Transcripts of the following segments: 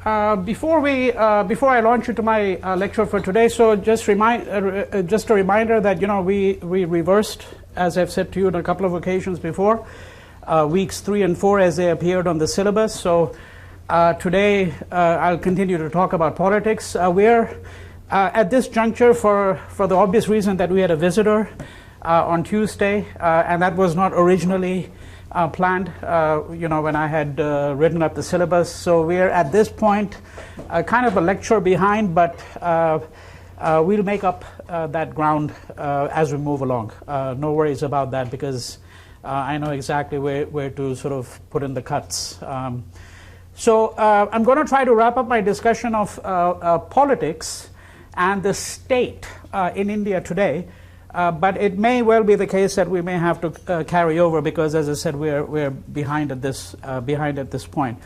Before I launch into my lecture for today, so just a reminder that we reversed, as I've said to you on a couple of occasions before, weeks 3 and 4 as they appeared on the syllabus. So today I'll continue to talk about politics. We're at this juncture for the obvious reason that we had a visitor on Tuesday, and that was not originally planned, when I had written up the syllabus. So we're at this point kind of a lecture behind, but we'll make up that ground as we move along. No worries about that, because I know exactly where to sort of put in the cuts. So I'm going to try to wrap up my discussion of politics and the state in India today. But it may well be the case that we may have to carry over, because, as I said, we're behind at this point.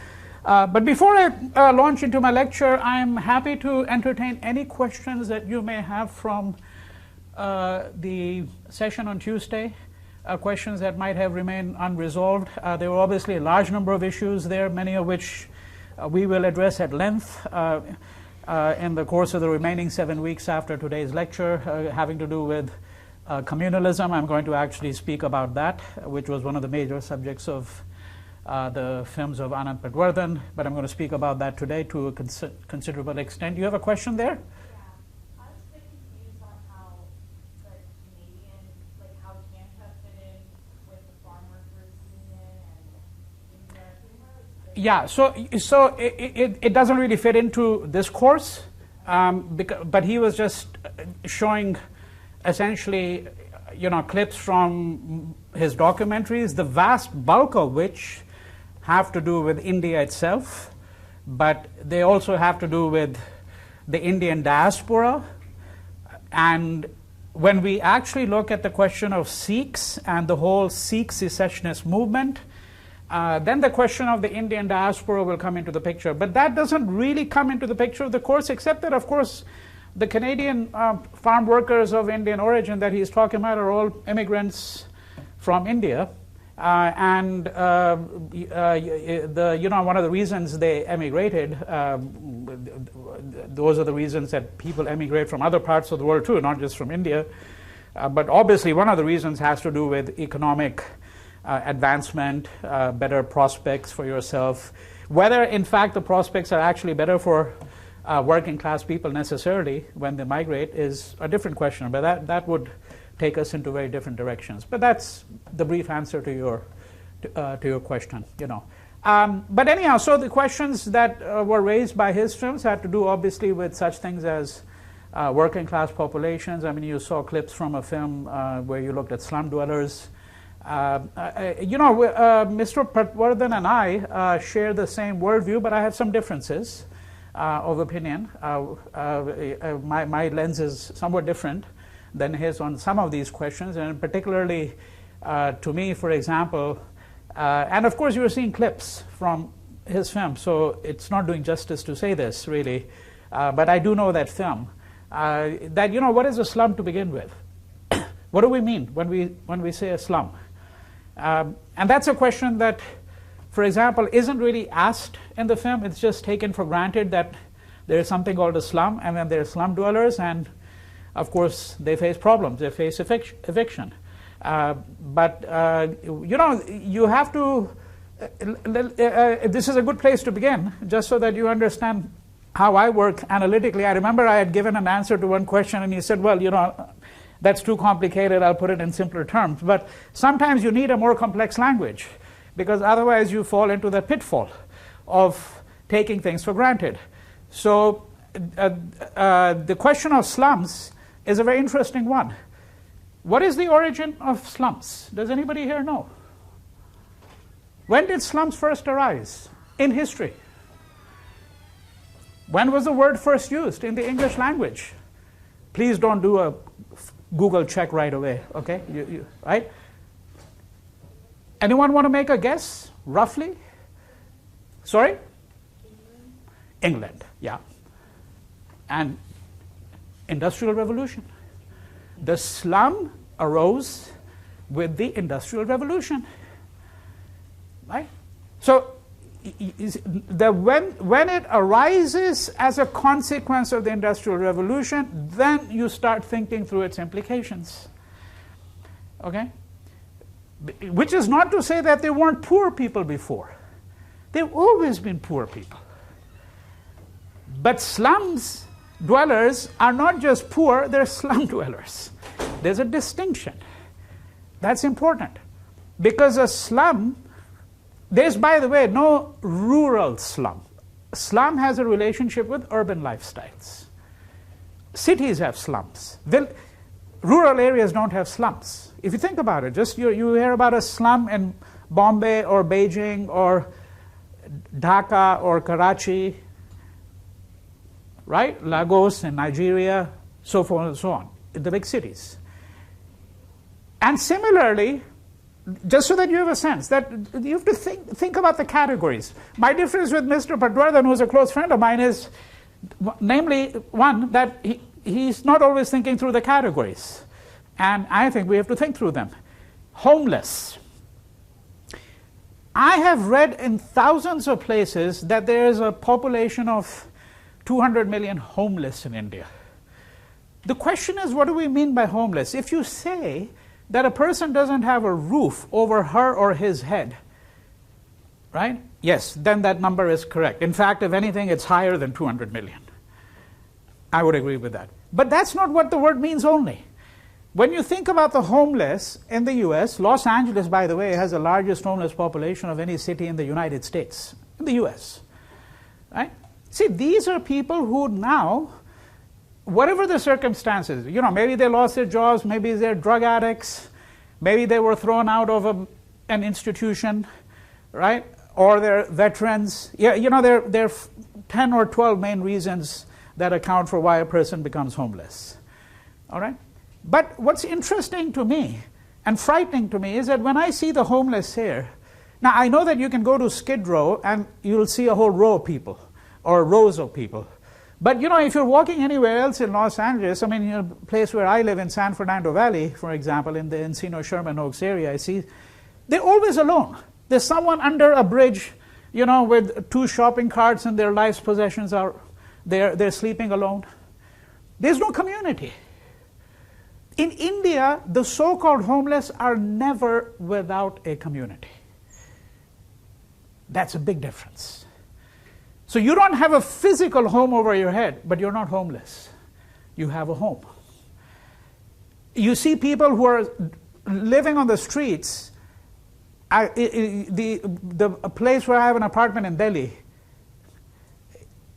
But before I launch into my lecture, I'm happy to entertain any questions that you may have from the session on Tuesday. Questions that might have remained unresolved. There were obviously a large number of issues there, many of which we will address at length in the course of the remaining 7 weeks after today's lecture, having to do with communalism. I'm going to actually speak about that, which was one of the major subjects of the films of Anand Patwardhan, but I'm going to speak about that today to a considerable extent. You have a question there? Yeah. I was a bit confused on how the Canadian, how Canada fit in with the farm workers union and India. Yeah, so it doesn't really fit into this course, but he was just showing essentially, clips from his documentaries, the vast bulk of which have to do with India itself, but they also have to do with the Indian diaspora. And when we actually look at the question of Sikhs and the whole Sikh secessionist movement, then the question of the Indian diaspora will come into the picture. But that doesn't really come into the picture of the course, except that, of course, the Canadian farm workers of Indian origin that he's talking about are all immigrants from India, and one of the reasons they emigrated. Those are the reasons that people emigrate from other parts of the world too, not just from India. But obviously, one of the reasons has to do with economic advancement, better prospects for yourself. Whether, in fact, the prospects are actually better for working class people necessarily when they migrate is a different question, but that would take us into very different directions. But that's the brief answer to your question. But anyhow, so the questions that were raised by his films had to do obviously with such things as working class populations. I mean, you saw clips from a film where you looked at slum dwellers. Mr. Patwardhan and I share the same worldview, but I have some differences of opinion. My lens is somewhat different than his on some of these questions, and particularly to me, for example, and of course you are seeing clips from his film, so it's not doing justice to say this really, but I do know that film, that what is a slum to begin with? What do we mean when we say a slum? And that's a question that, for example, isn't really asked in the film. It's just taken for granted that there is something called a slum, and then there are slum dwellers, and of course they face problems. They face eviction. But you have to. This is a good place to begin, just so that you understand how I work analytically. I remember I had given an answer to one question, and he said, "Well, that's too complicated. I'll put it in simpler terms." But sometimes you need a more complex language, because otherwise you fall into the pitfall of taking things for granted. So the question of slums is a very interesting one. What is the origin of slums? Does anybody here know? When did slums first arise in history? When was the word first used in the English language? Please don't do a Google check right away, okay? Right? Anyone want to make a guess, roughly? Sorry? England, yeah. And Industrial Revolution. The slum arose with the Industrial Revolution, right? So when it arises as a consequence of the Industrial Revolution, then you start thinking through its implications. Okay? Which is not to say that there weren't poor people before. There have always been poor people. But slums dwellers are not just poor, they're slum dwellers. There's a distinction. That's important. Because a slum, there's, by the way, no rural slum. Slum has a relationship with urban lifestyles. Cities have slums. Rural areas don't have slums. If you think about it, just you hear about a slum in Bombay or Beijing or Dhaka or Karachi, right? Lagos in Nigeria, so forth and so on, in the big cities. And similarly, just so that you have a sense, that you have to think about the categories. My difference with Mr. Patwardhan, who's a close friend of mine, is namely one, that he's not always thinking through the categories. And I think we have to think through them. Homeless. I have read in thousands of places that there is a population of 200 million homeless in India. The question is, what do we mean by homeless? If you say that a person doesn't have a roof over her or his head, right? Yes, then that number is correct. In fact, if anything, it's higher than 200 million. I would agree with that. But that's not what the word means only. When you think about the homeless in the US, Los Angeles, by the way, has the largest homeless population of any city in the United States, in the US, right? See, these are people who now, whatever the circumstances, maybe they lost their jobs, maybe they're drug addicts, maybe they were thrown out of an institution, right? Or they're veterans. Yeah, there are 10 or 12 main reasons that account for why a person becomes homeless. All right? But what's interesting to me and frightening to me is that when I see the homeless here, now I know that you can go to Skid Row and you'll see a whole row of people or rows of people. But if you're walking anywhere else in Los Angeles, I mean, in a place where I live in San Fernando Valley, for example, in the Encino-Sherman Oaks area, I see they're always alone. There's someone under a bridge, with 2 shopping carts and their life's possessions are they're sleeping alone. There's no community. In India, the so-called homeless are never without a community. That's a big difference. So you don't have a physical home over your head, but you're not homeless. You have a home. You see people who are living on the streets. The place where I have an apartment in Delhi,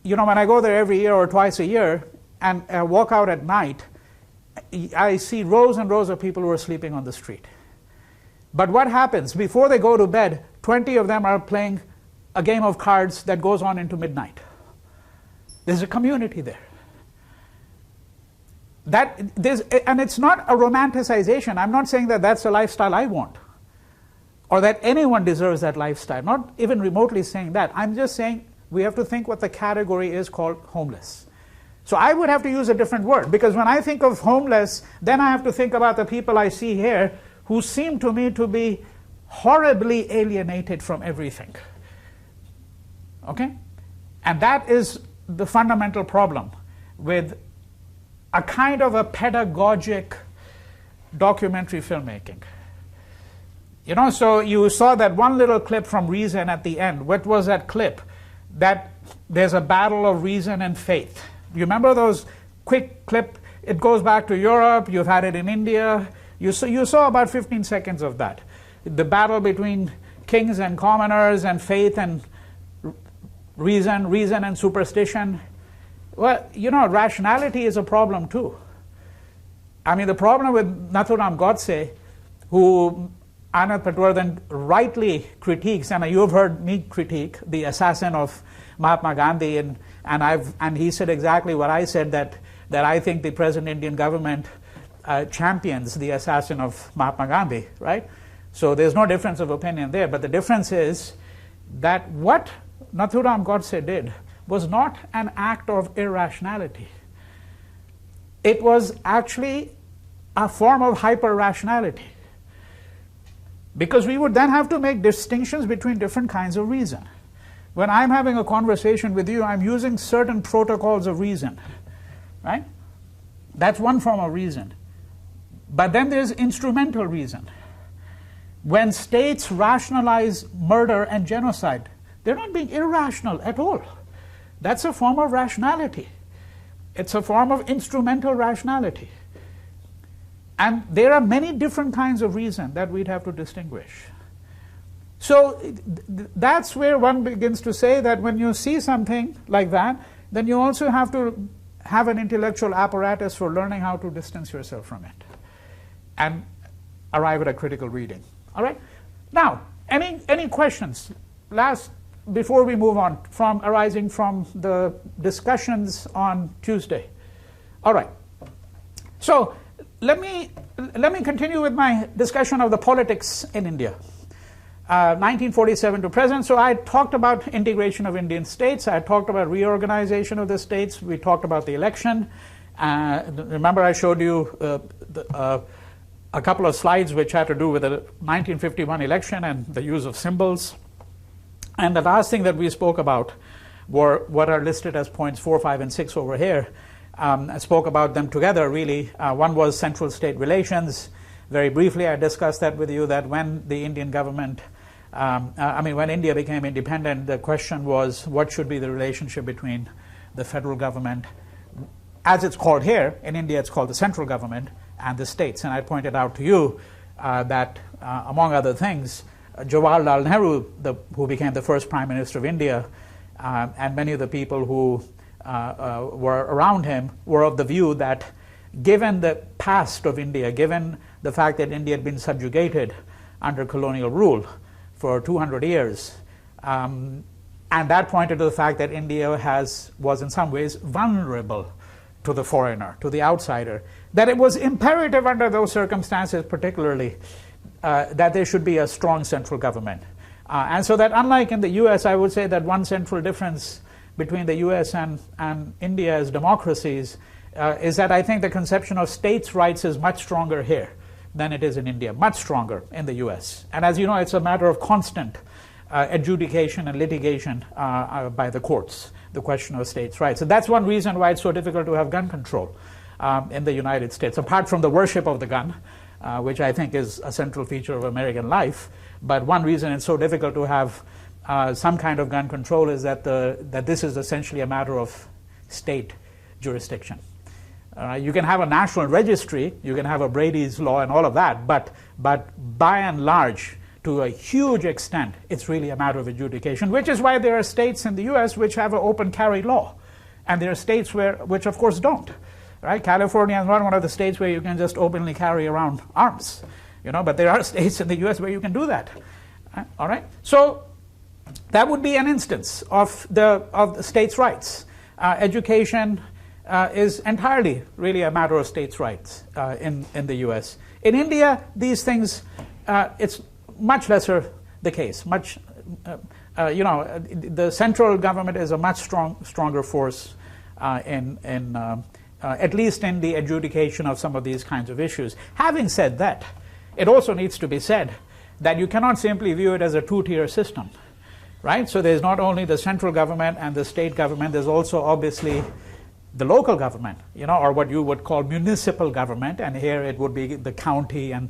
when I go there every year or twice a year and I walk out at night, I see rows and rows of people who are sleeping on the street. But what happens? Before they go to bed, 20 of them are playing a game of cards that goes on into midnight. There's a community there. And it's not a romanticization. I'm not saying that that's a lifestyle I want, or that anyone deserves that lifestyle. Not even remotely saying that. I'm just saying we have to think what the category is called homeless. So I would have to use a different word, because when I think of homeless, then I have to think about the people I see here who seem to me to be horribly alienated from everything. Okay? And that is the fundamental problem with a kind of a pedagogic documentary filmmaking. So you saw that one little clip from Reason at the end. What was that clip? That there's a battle of reason and faith. You remember those quick clip? It goes back to Europe. You've had it in India. You saw about 15 seconds of that. The battle between kings and commoners and faith and reason and superstition. Well, rationality is a problem too. I mean, the problem with Nathuram Godse, who Anand Patwardhan rightly critiques, and you've heard me critique, the assassin of Mahatma Gandhi, and he said exactly what I said, that I think the present Indian government champions the assassin of Mahatma Gandhi, right? So there's no difference of opinion there, but the difference is that what Nathuram Godse did was not an act of irrationality. It was actually a form of hyper-rationality. Because we would then have to make distinctions between different kinds of reason. When I'm having a conversation with you, I'm using certain protocols of reason, right? That's one form of reason. But then there's instrumental reason. When states rationalize murder and genocide, they're not being irrational at all. That's a form of rationality. It's a form of instrumental rationality. And there are many different kinds of reason that we'd have to distinguish. So that's where one begins to say that when you see something like that, then you also have to have an intellectual apparatus for learning how to distance yourself from it and arrive at a critical reading. All right? Now, any questions before we move on arising from the discussions on Tuesday? All right. So let me continue with my discussion of the politics in India. 1947 to present. So I talked about integration of Indian states. I talked about reorganization of the states. We talked about the election. Remember I showed you a couple of slides which had to do with the 1951 election and the use of symbols. And the last thing that we spoke about were what are listed as points 4, 5, and 6 over here. I spoke about them together, really. One was central state relations. Very briefly, I discussed that with you, that when the Indian government, when India became independent, the question was what should be the relationship between the federal government, as it's called here. In India, it's called the central government, and the states. And I pointed out to you that, among other things, Jawaharlal Nehru, who became the first Prime Minister of India, and many of the people who were around him were of the view that given the past of India, given the fact that India had been subjugated under colonial rule for 200 years, and that pointed to the fact that India was in some ways vulnerable to the foreigner, to the outsider, that it was imperative under those circumstances particularly that there should be a strong central government. And so that unlike in the US, I would say that one central difference between the US and India as democracies is that I think the conception of states' rights is much stronger here than it is in India, much stronger in the US. And as you know, it's a matter of constant adjudication and litigation by the courts, the question of states' rights. And that's one reason why it's so difficult to have gun control in the United States, apart from the worship of the gun, which I think is a central feature of American life. But one reason it's so difficult to have some kind of gun control is that this is essentially a matter of state jurisdiction. You can have a national registry, you can have a Brady's law and all of that, but by and large, to a huge extent, it's really a matter of adjudication, which is why there are states in the US which have an open carry law, and there are states which of course don't. Right? California is not one of the states where you can just openly carry around arms, but there are states in the US where you can do that. All right? So that would be an instance of the states' rights. Education is entirely really a matter of states' rights in the US. In India, these things, it's much lesser the case. The central government is a much stronger force at least in the adjudication of some of these kinds of issues. Having said that, it also needs to be said that you cannot simply view it as a two-tier system, right? So there's not only the central government and the state government, there's also obviously the local government, or what you would call municipal government, and here it would be the county and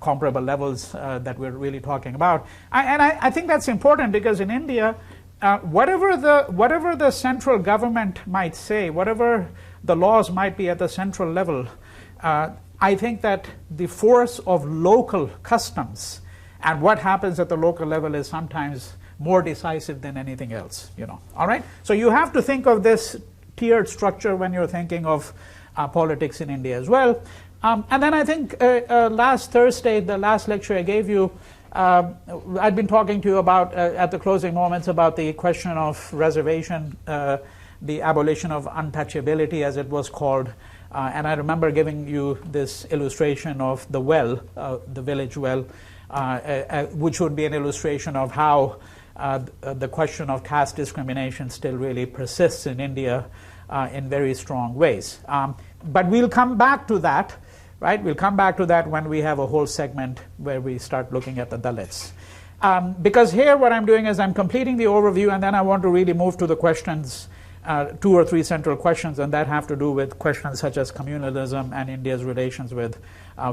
comparable levels that we're really talking about. I think that's important because in India, whatever the central government might say, whatever the laws might be at the central level, I think that the force of local customs and what happens at the local level is sometimes more decisive than anything else. All right. So you have to think of this tiered structure when you're thinking of politics in India as well. And then I think last Thursday, the last lecture I gave you, I'd been talking to you about, at the closing moments, about the question of reservation, the abolition of untouchability, as it was called. And I remember giving you this illustration of the well, the village well, which would be an illustration of how the question of caste discrimination still really persists in India in very strong ways. But we'll come back to that. Right? We'll come back to that when we have a whole segment where we start looking at the Dalits. Because here what I'm doing is I'm completing the overview, and then I want to really move to the questions, 2 or 3 central questions, and that have to do with questions such as communalism and India's relations with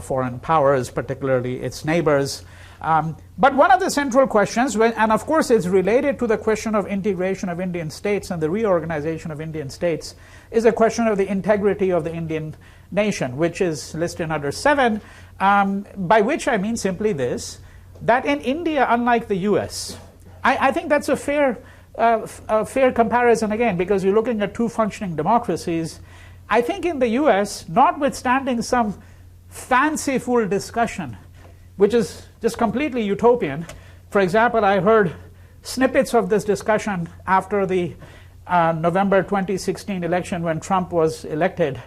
foreign powers, particularly its neighbors. But one of the central questions, and of course it's related to the question of integration of Indian states and the reorganization of Indian states, is a question of the integrity of the Indian nation, which is listed under 7, by which I mean simply this, that in India, unlike the US, I think that's a fair comparison again, because you're looking at 2 functioning democracies. I think in the US, notwithstanding some fanciful discussion, which is just completely utopian. For example, I heard snippets of this discussion after the November 2016 election when Trump was elected.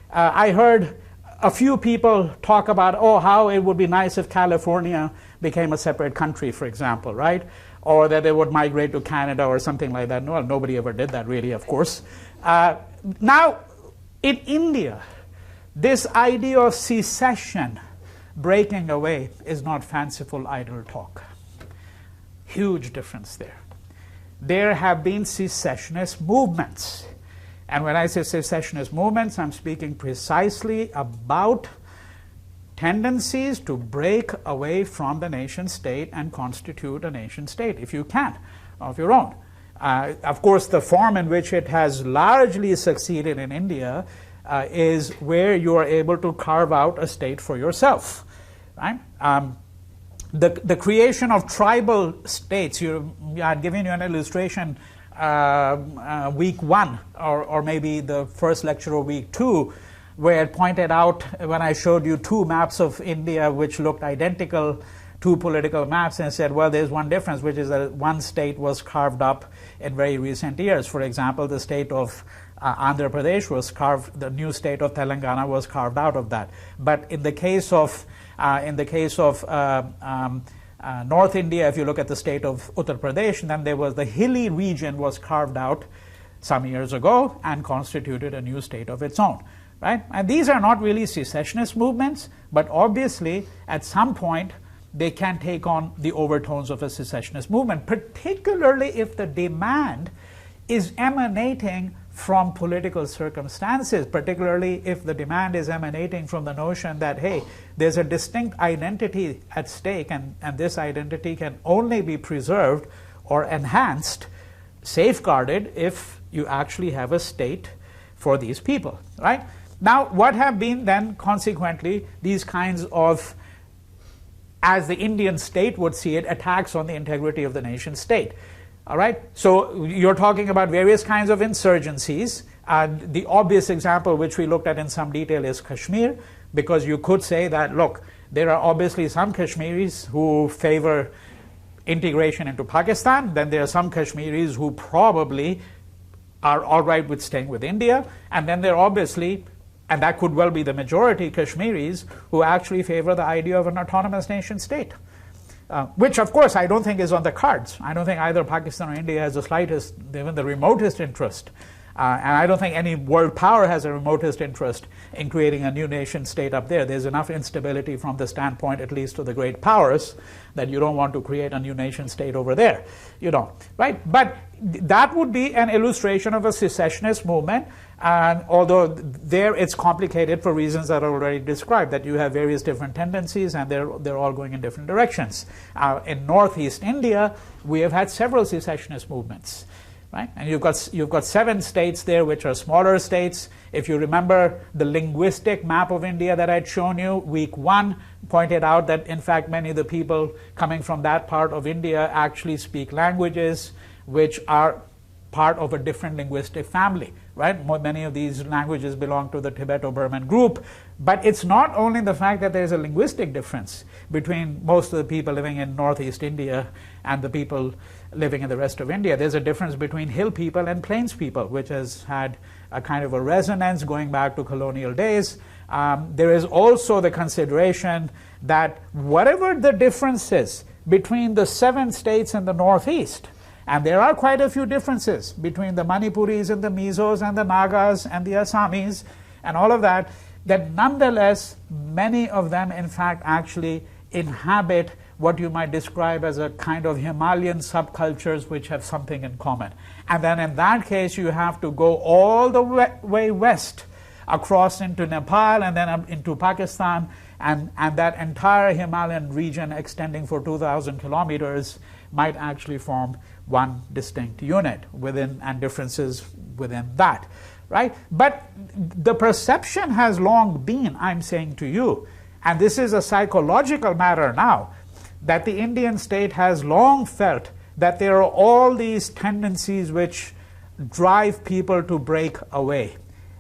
I heard a few people talk about, how it would be nice if California became a separate country, for example, right? Or that they would migrate to Canada or something like that. No, nobody ever did that really, of course. Now, in India, this idea of secession, breaking away, is not fanciful idle talk. Huge difference there. There have been secessionist movements. And when I say secessionist movements, I'm speaking precisely about tendencies to break away from the nation state and constitute a nation state, if you can, of your own. Of course, the form in which it has largely succeeded in India is where you are able to carve out a state for yourself. Right? The creation of tribal states, I'd given you an illustration week 1, or maybe the first lecture of week 2, where it pointed out when I showed you 2 maps of India which looked identical, 2 political maps, and said, well, there's one difference, which is that one state was carved up in very recent years. For example, the state of Andhra Pradesh was carved, the new state of Telangana was carved out of that. But in the case of North India, if you look at the state of Uttar Pradesh, then there was the hilly region was carved out some years ago and constituted a new state of its own. Right? And these are not really secessionist movements, but obviously at some point they can take on the overtones of a secessionist movement, particularly if the demand is emanating from political circumstances, particularly if the demand is emanating from the notion that, hey, there's a distinct identity at stake, and this identity can only be preserved or enhanced, safeguarded, if you actually have a state for these people, right? Now, what have been then consequently these kinds of, as the Indian state would see it, attacks on the integrity of the nation state? All right, so you're talking about various kinds of insurgencies. The obvious example, which we looked at in some detail, is Kashmir, because you could say that, look, there are obviously some Kashmiris who favor integration into Pakistan, then there are some Kashmiris who probably are all right with staying with India, and then there are obviously, and that could well be the majority, Kashmiris who actually favor the idea of an autonomous nation state. Which, of course, I don't think is on the cards. I don't think either Pakistan or India has the slightest, even the remotest interest. And I don't think any world power has a remotest interest in creating a new nation state up there. There's enough instability from the standpoint, at least, of the great powers, that you don't want to create a new nation state over there. You don't, right? But that would be an illustration of a secessionist movement. And although there it's complicated for reasons that are already described, that you have various different tendencies and they're all going in different directions. In northeast India, we have had several secessionist movements, right? And you've got 7 states there which are smaller states. If you remember the linguistic map of India that I'd shown you, week 1 pointed out that in fact many of the people coming from that part of India actually speak languages which are part of a different linguistic family, right? Many of these languages belong to the Tibeto-Burman group. But it's not only the fact that there's a linguistic difference between most of the people living in northeast India and the people living in the rest of India. There's a difference between hill people and plains people, which has had a kind of a resonance going back to colonial days. There is also the consideration that whatever the difference is between the 7 states in the northeast, and there are quite a few differences between the Manipuris and the Mizos and the Nagas and the Assamese and all of that, that nonetheless many of them in fact actually inhabit what you might describe as a kind of Himalayan subcultures which have something in common. And then in that case, you have to go all the way west across into Nepal and then into Pakistan, and that entire Himalayan region extending for 2,000 kilometers might actually form one distinct unit within, and differences within that, right? But the perception has long been, I'm saying to you, and this is a psychological matter now, that the Indian state has long felt that there are all these tendencies which drive people to break away.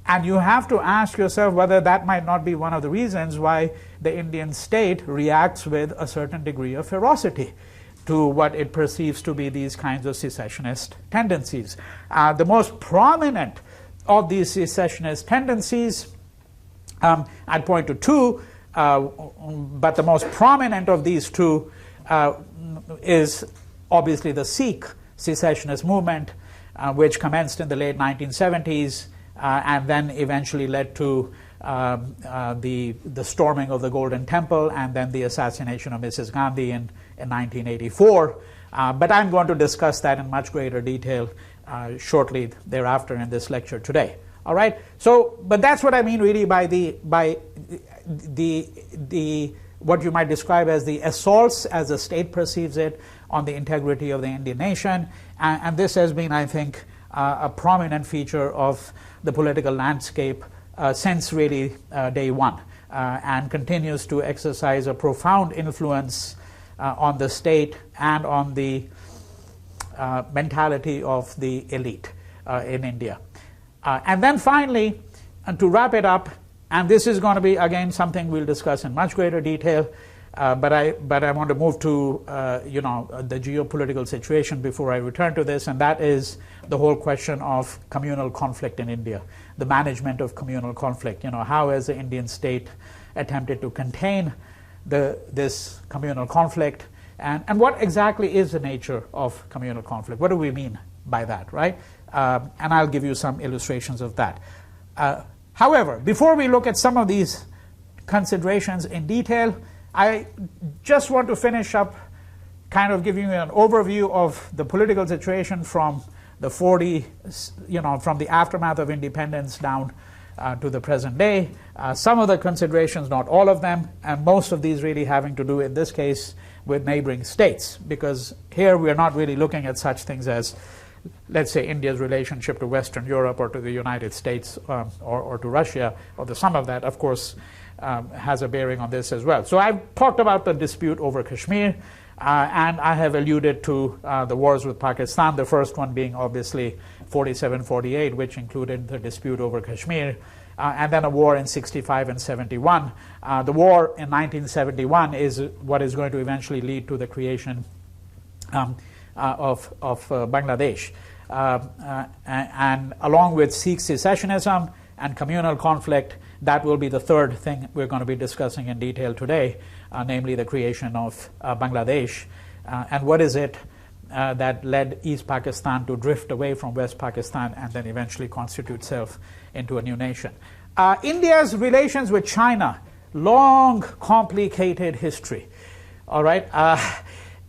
And you have to ask yourself whether that might not be one of the reasons why the Indian state reacts with a certain degree of ferocity to what it perceives to be these kinds of secessionist tendencies. The most prominent of these secessionist tendencies, I'd point to two, but the most prominent of these two is obviously the Sikh secessionist movement, which commenced in the late 1970s and then eventually led to the storming of the Golden Temple and then the assassination of Mrs. Gandhi in 1984. But I'm going to discuss that in much greater detail shortly thereafter in this lecture today. All right. So, but that's what I mean really by the what you might describe as the assaults as the state perceives it on the integrity of the Indian nation, and this has been, I think, a prominent feature of the political landscape since really day one, and continues to exercise a profound influence on the state and on the mentality of the elite in India. And then finally, to wrap it up, and this is going to be again something we'll discuss in much greater detail, but I want to move to the geopolitical situation before I return to this, and that is the whole question of communal conflict in India, the management of communal conflict. How has the Indian state attempted to contain this communal conflict, and what exactly is the nature of communal conflict? What do we mean by that, right? And I'll give you some illustrations of that. However, before we look at some of these considerations in detail, I just want to finish up kind of giving you an overview of the political situation from the 40s, from the aftermath of independence down to the present day. Some of the considerations, not all of them, and most of these really having to do in this case with neighboring states, because here we are not really looking at such things as, let's say, India's relationship to Western Europe or to the United States or to Russia, although some of that, of course, has a bearing on this as well. So I've talked about the dispute over Kashmir, and I have alluded to the wars with Pakistan, the first one being obviously 47-48, which included the dispute over Kashmir, and then a war in 65 and 71. The war in 1971 is what is going to eventually lead to the creation of Bangladesh. And along with Sikh secessionism and communal conflict, that will be the third thing we're going to be discussing in detail today, namely the creation of Bangladesh. And what is it that led East Pakistan to drift away from West Pakistan and then eventually constitute itself into a new nation. India's relations with China, long, complicated history. All right.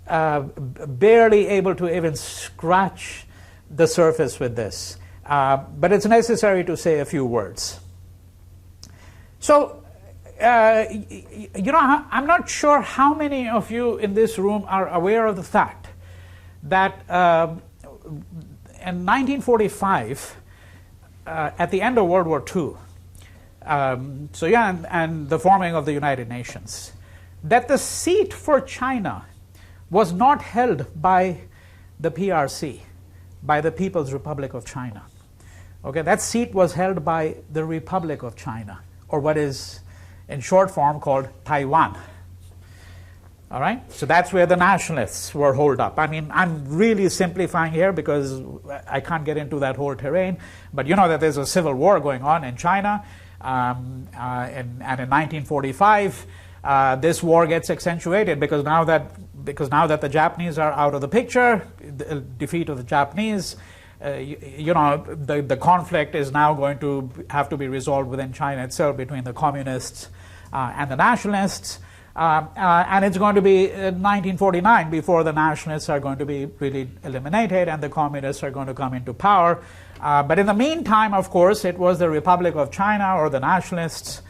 Barely able to even scratch the surface with this. But it's necessary to say a few words. So, I'm not sure how many of you in this room are aware of the fact that in 1945, at the end of World War II, and the forming of the United Nations, that the seat for China was not held by the PRC, by the People's Republic of China. Okay, that seat was held by the Republic of China, or what is in short form called Taiwan. All right, so that's where the nationalists were holed up. I mean, I'm really simplifying here because I can't get into that whole terrain, but you know that there's a civil war going on in China, and in 1945, this war gets accentuated because now that the Japanese are out of the picture, the defeat of the Japanese, the conflict is now going to have to be resolved within China itself between the communists and the nationalists. And it's going to be 1949 before the nationalists are going to be really eliminated and the communists are going to come into power. But in the meantime, of course, it was the Republic of China or the nationalists.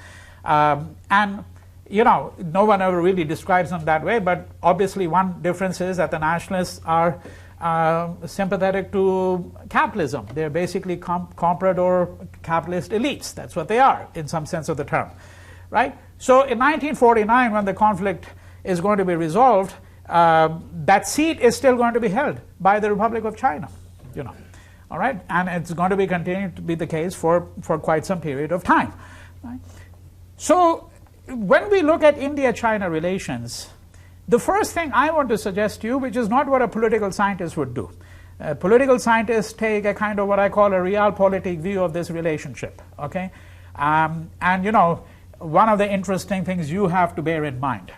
And, you know, no one ever really describes them that way, but obviously one difference is that the nationalists are sympathetic to capitalism. They're basically comprador capitalist elites. That's what they are, in some sense of the term, right? So in 1949, when the conflict is going to be resolved, that seat is still going to be held by the Republic of China, you know, all right? And it's going to be continuing to be the case for quite some period of time, right? So when we look at India-China relations, the first thing I want to suggest to you, which is not what a political scientist would do. Political scientists take a kind of what I call a realpolitik view of this relationship, okay? And, you know, one of the interesting things you have to bear in mind,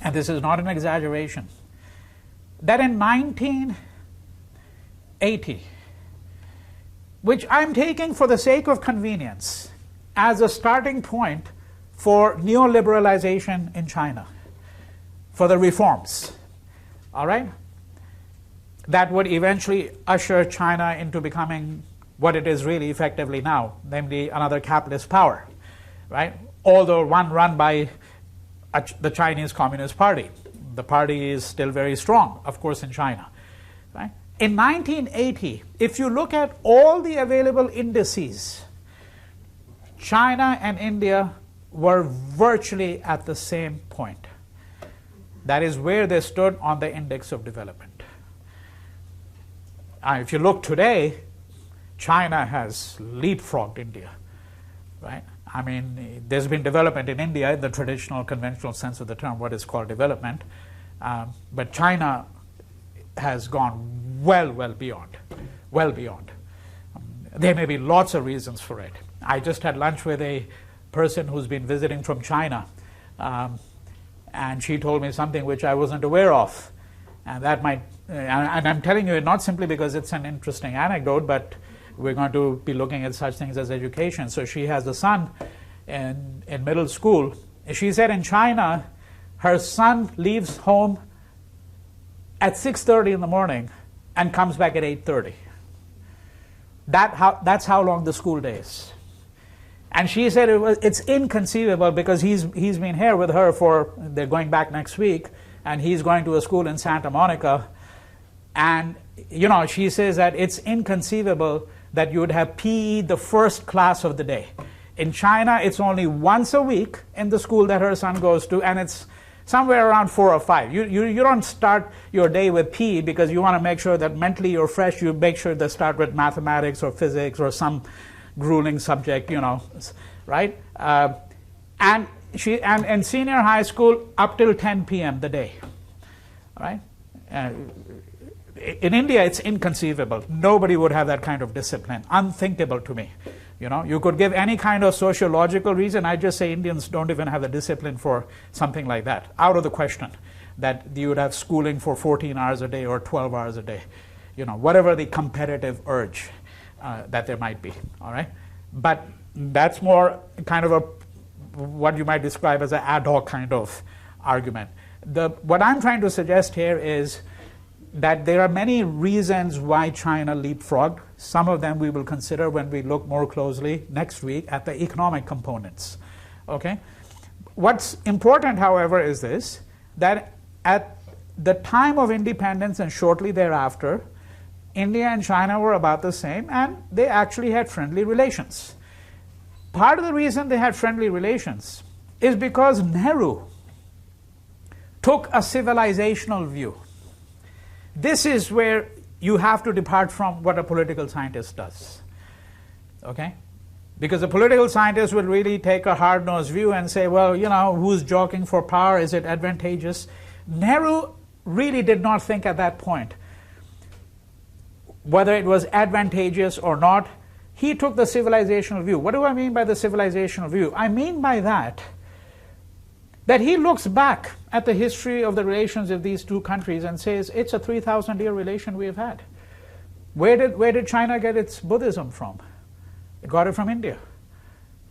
and this is not an exaggeration, that in 1980, which I'm taking for the sake of convenience as a starting point for neoliberalization in China, for the reforms, all right, that would eventually usher China into becoming what it is really effectively now, namely another capitalist power, right? Although one run by the Chinese Communist Party. The party is still very strong, of course, in China, right? In 1980, if you look at all the available indices, China and India were virtually at the same point. That is where they stood on the index of development. If you look today, China has leapfrogged India, right? I mean, there's been development in India in the traditional, conventional sense of the term, what is called development. But China has gone well beyond. There may be lots of reasons for it. I just had lunch with a person who's been visiting from China, and she told me something which I wasn't aware of. And that might, and I'm telling you it not simply because it's an interesting anecdote, but we're going to be looking at such things as education. So she has a son in middle school. She said in China, her son leaves home at 6:30 in the morning and comes back at 8:30. That's how long the school day is. And she said it's inconceivable because he's been here with her they're going back next week, and he's going to a school in Santa Monica. And, you know, she says that it's inconceivable that you would have PE the first class of the day. In China, it's only once a week in the school that her son goes to, and it's somewhere around 4 or 5. You don't start your day with PE because you want to make sure that mentally you're fresh. You make sure they start with mathematics or physics or some grueling subject, you know, right? And in senior high school, up till 10 p.m. the day, right? In India, it's inconceivable. Nobody would have that kind of discipline. Unthinkable to me. You know, you could give any kind of sociological reason. I just say Indians don't even have the discipline for something like that. Out of the question that you would have schooling for 14 hours a day or 12 hours a day. You know, whatever the competitive urge that there might be. All right, but that's more kind of what you might describe as an ad hoc kind of argument. What I'm trying to suggest here is that there are many reasons why China leapfrogged. Some of them we will consider when we look more closely next week at the economic components. Okay? What's important, however, is this, that at the time of independence and shortly thereafter, India and China were about the same, and they actually had friendly relations. Part of the reason they had friendly relations is because Nehru took a civilizational view. This is where you have to depart from what a political scientist does, okay? Because a political scientist will really take a hard-nosed view and say, well, you know, who's jockeying for power? Is it advantageous? Nehru really did not think at that point whether it was advantageous or not. He took the civilizational view. What do I mean by the civilizational view? I mean by that he looks back at the history of the relations of these two countries and says, it's a 3,000-year relation we have had. Where did China get its Buddhism from? It got it from India,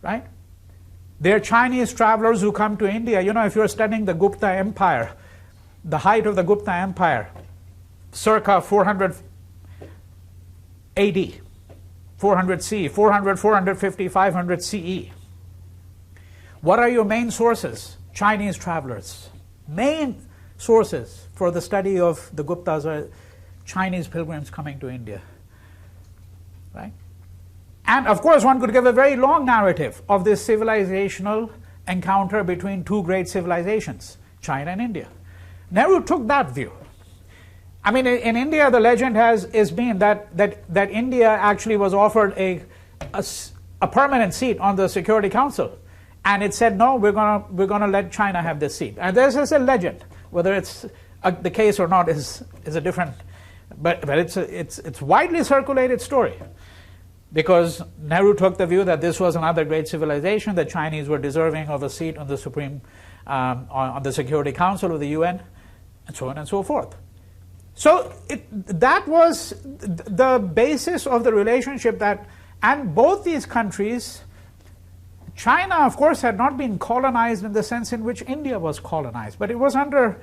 right? They're Chinese travelers who come to India. You know, if you're studying the Gupta Empire, the height of the Gupta Empire, circa 400 AD, 400 CE, 400, 450, 500 CE. What are your main sources? Chinese travelers. Main sources for the study of the Guptas are Chinese pilgrims coming to India. Right? And of course, one could give a very long narrative of this civilizational encounter between two great civilizations, China and India. Nehru took that view. I mean, in India, the legend is been that India actually was offered a permanent seat on the Security Council, and it said, no, we're gonna let China have this seat. And this is a legend. Whether it's the case or not is a different, but it's widely circulated story. Because Nehru took the view that this was another great civilization, the Chinese were deserving of a seat on the on the Security Council of the UN, and so on and so forth. So that was the basis of the relationship and both these countries, China, of course, had not been colonized in the sense in which India was colonized, but it was under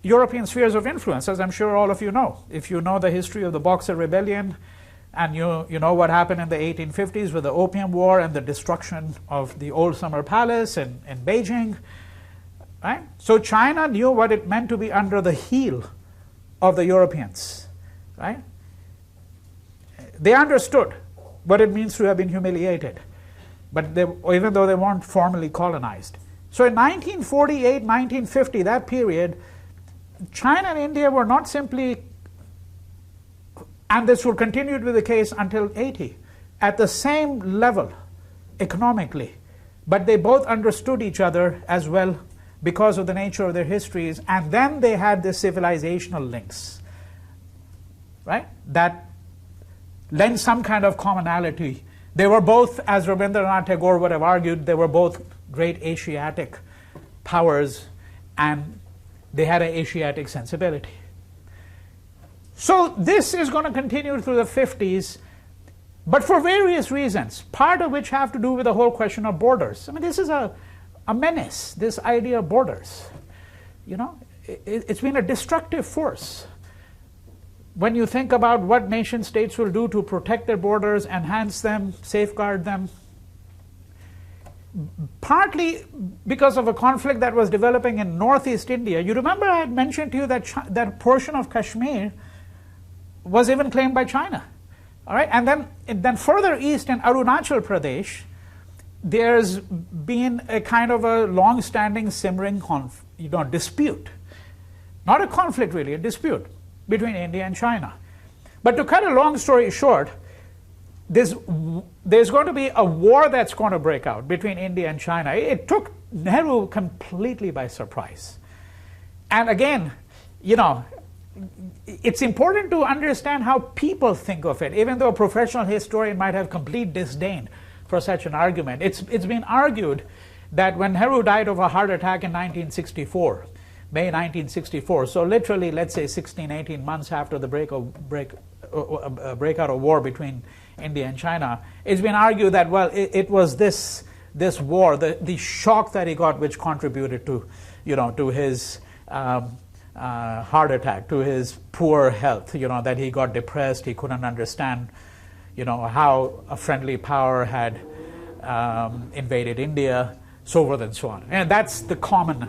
European spheres of influence, as I'm sure all of you know. If you know the history of the Boxer Rebellion, and you know what happened in the 1850s with the Opium War and the destruction of the old summer palace in Beijing. Right? So China knew what it meant to be under the heel of the Europeans. Right? They understood what it means to have been humiliated, but even though they weren't formally colonized. So in 1948, 1950, that period, China and India were not simply, and this will continue to be the case until 80, at the same level economically, but they both understood each other as well because of the nature of their histories, and then they had the civilizational links, right, that lend some kind of commonality. They were both, as Rabindranath Tagore would have argued, they were both great Asiatic powers, and they had an Asiatic sensibility. So this is going to continue through the 50s, but for various reasons, part of which have to do with the whole question of borders. I mean, this is a menace, this idea of borders. You know, it's been a destructive force. When you think about what nation states will do to protect their borders, enhance them, safeguard them, partly because of a conflict that was developing in northeast India. You remember I had mentioned to you that that portion of Kashmir was even claimed by China. All right, and then further east in Arunachal Pradesh, there's been a kind of a long-standing simmering dispute. Not a conflict really, a dispute between India and China. But to cut a long story short, there's going to be a war that's going to break out between India and China. It took Nehru completely by surprise. And again, you know, it's important to understand how people think of it, even though a professional historian might have complete disdain for such an argument. It's been argued that when Nehru died of a heart attack in 1964, May 1964, so literally, let's say 16, 18 months after the breakout of war between India and China, it's been argued that, well, it was this war, the shock that he got, which contributed to, to his heart attack, to his poor health, that he got depressed, he couldn't understand, how a friendly power had invaded India, so forth and so on. And that's the common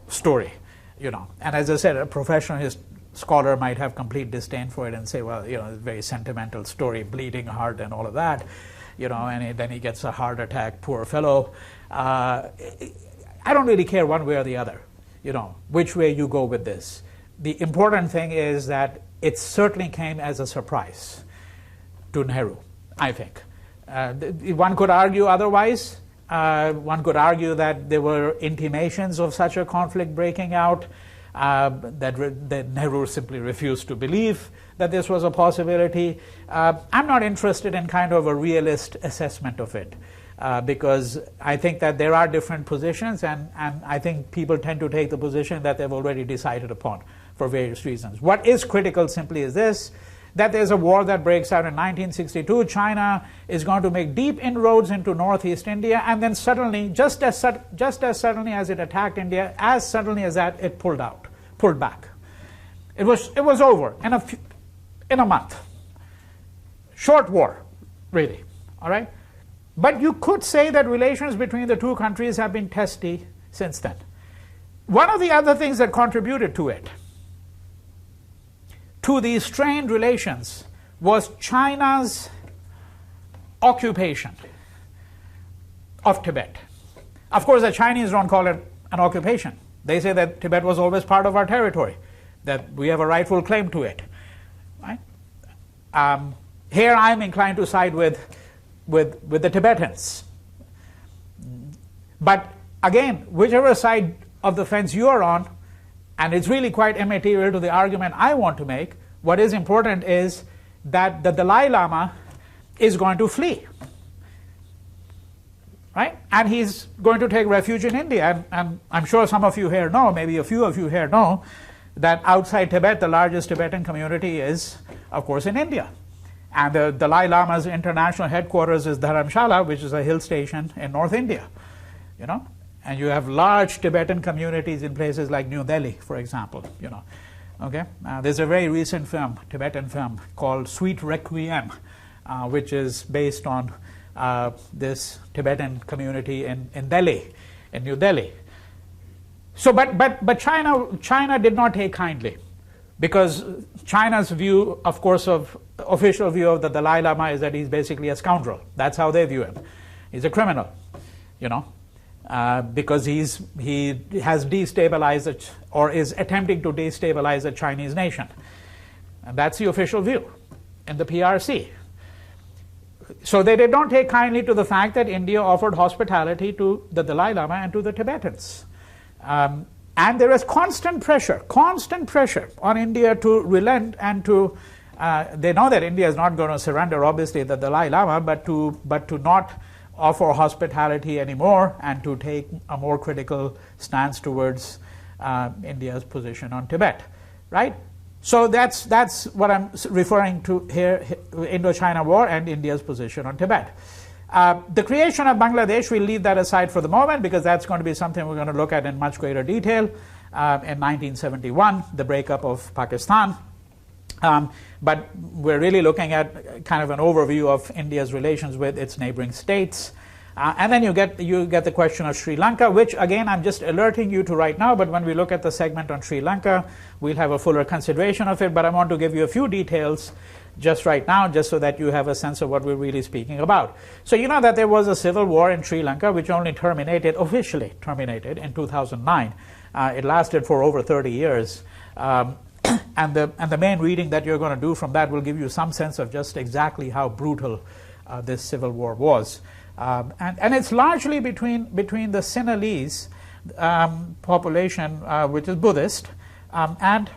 story, And as I said, a professional scholar might have complete disdain for it and say, well, it's a very sentimental story, bleeding heart and all of that, and then he gets a heart attack, poor fellow. I don't really care one way or the other, which way you go with this. The important thing is that it certainly came as a surprise to Nehru, I think. One could argue otherwise. One could argue that there were intimations of such a conflict breaking out, that Nehru simply refused to believe that this was a possibility. I'm not interested in kind of a realist assessment of it, because I think that there are different positions, and I think people tend to take the position that they've already decided upon for various reasons. What is critical simply is this, that there's a war that breaks out in 1962. China is going to make deep inroads into northeast India, and then suddenly, just as suddenly as it attacked India, as suddenly as that, it pulled back. It was over in a month. Short war, really. All right? But you could say that relations between the two countries have been testy since then. One of the other things that contributed to it, to these strained relations, was China's occupation of Tibet. Of course, the Chinese don't call it an occupation. They say that Tibet was always part of our territory, that we have a rightful claim to it. Right? Here I'm inclined to side with the Tibetans. But again, whichever side of the fence you are on, and it's really quite immaterial to the argument I want to make, what is important is that the Dalai Lama is going to flee. Right? And he's going to take refuge in India. And I'm sure some of you here know, maybe a few of you here know, that outside Tibet, the largest Tibetan community is, of course, in India. And the Dalai Lama's international headquarters is Dharamshala, which is a hill station in North India. You know? And you have large Tibetan communities in places like New Delhi, for example. You know, okay. There's a very recent film, Tibetan film, called Sweet Requiem, which is based on this Tibetan community in Delhi, in New Delhi. So, but China did not take kindly, because China's view, of course, official view of the Dalai Lama is that he's basically a scoundrel. That's how they view him. He's a criminal, you know. Because he has destabilized or is attempting to destabilize the Chinese nation. And that's the official view in the PRC. So they did not take kindly to the fact that India offered hospitality to the Dalai Lama and to the Tibetans. And there is constant pressure on India to relent and to, they know that India is not going to surrender, obviously, the Dalai Lama, but to not offer hospitality anymore and to take a more critical stance towards India's position on Tibet, right? So that's what I'm referring to here, Indo-China War and India's position on Tibet. The creation of Bangladesh, we'll leave that aside for the moment, because that's going to be something we're going to look at in much greater detail. In 1971, the breakup of Pakistan. But we're really looking at kind of an overview of India's relations with its neighboring states. And then you get the question of Sri Lanka, which again I'm just alerting you to right now, but when we look at the segment on Sri Lanka, we'll have a fuller consideration of it. But I want to give you a few details just right now, just so that you have a sense of what we're really speaking about. So you know that there was a civil war in Sri Lanka, which only officially terminated in 2009. It lasted for over 30 years. And the main reading that you're going to do from that will give you some sense of just exactly how brutal this civil war was. And it's largely between the Sinhalese population, which is Buddhist, and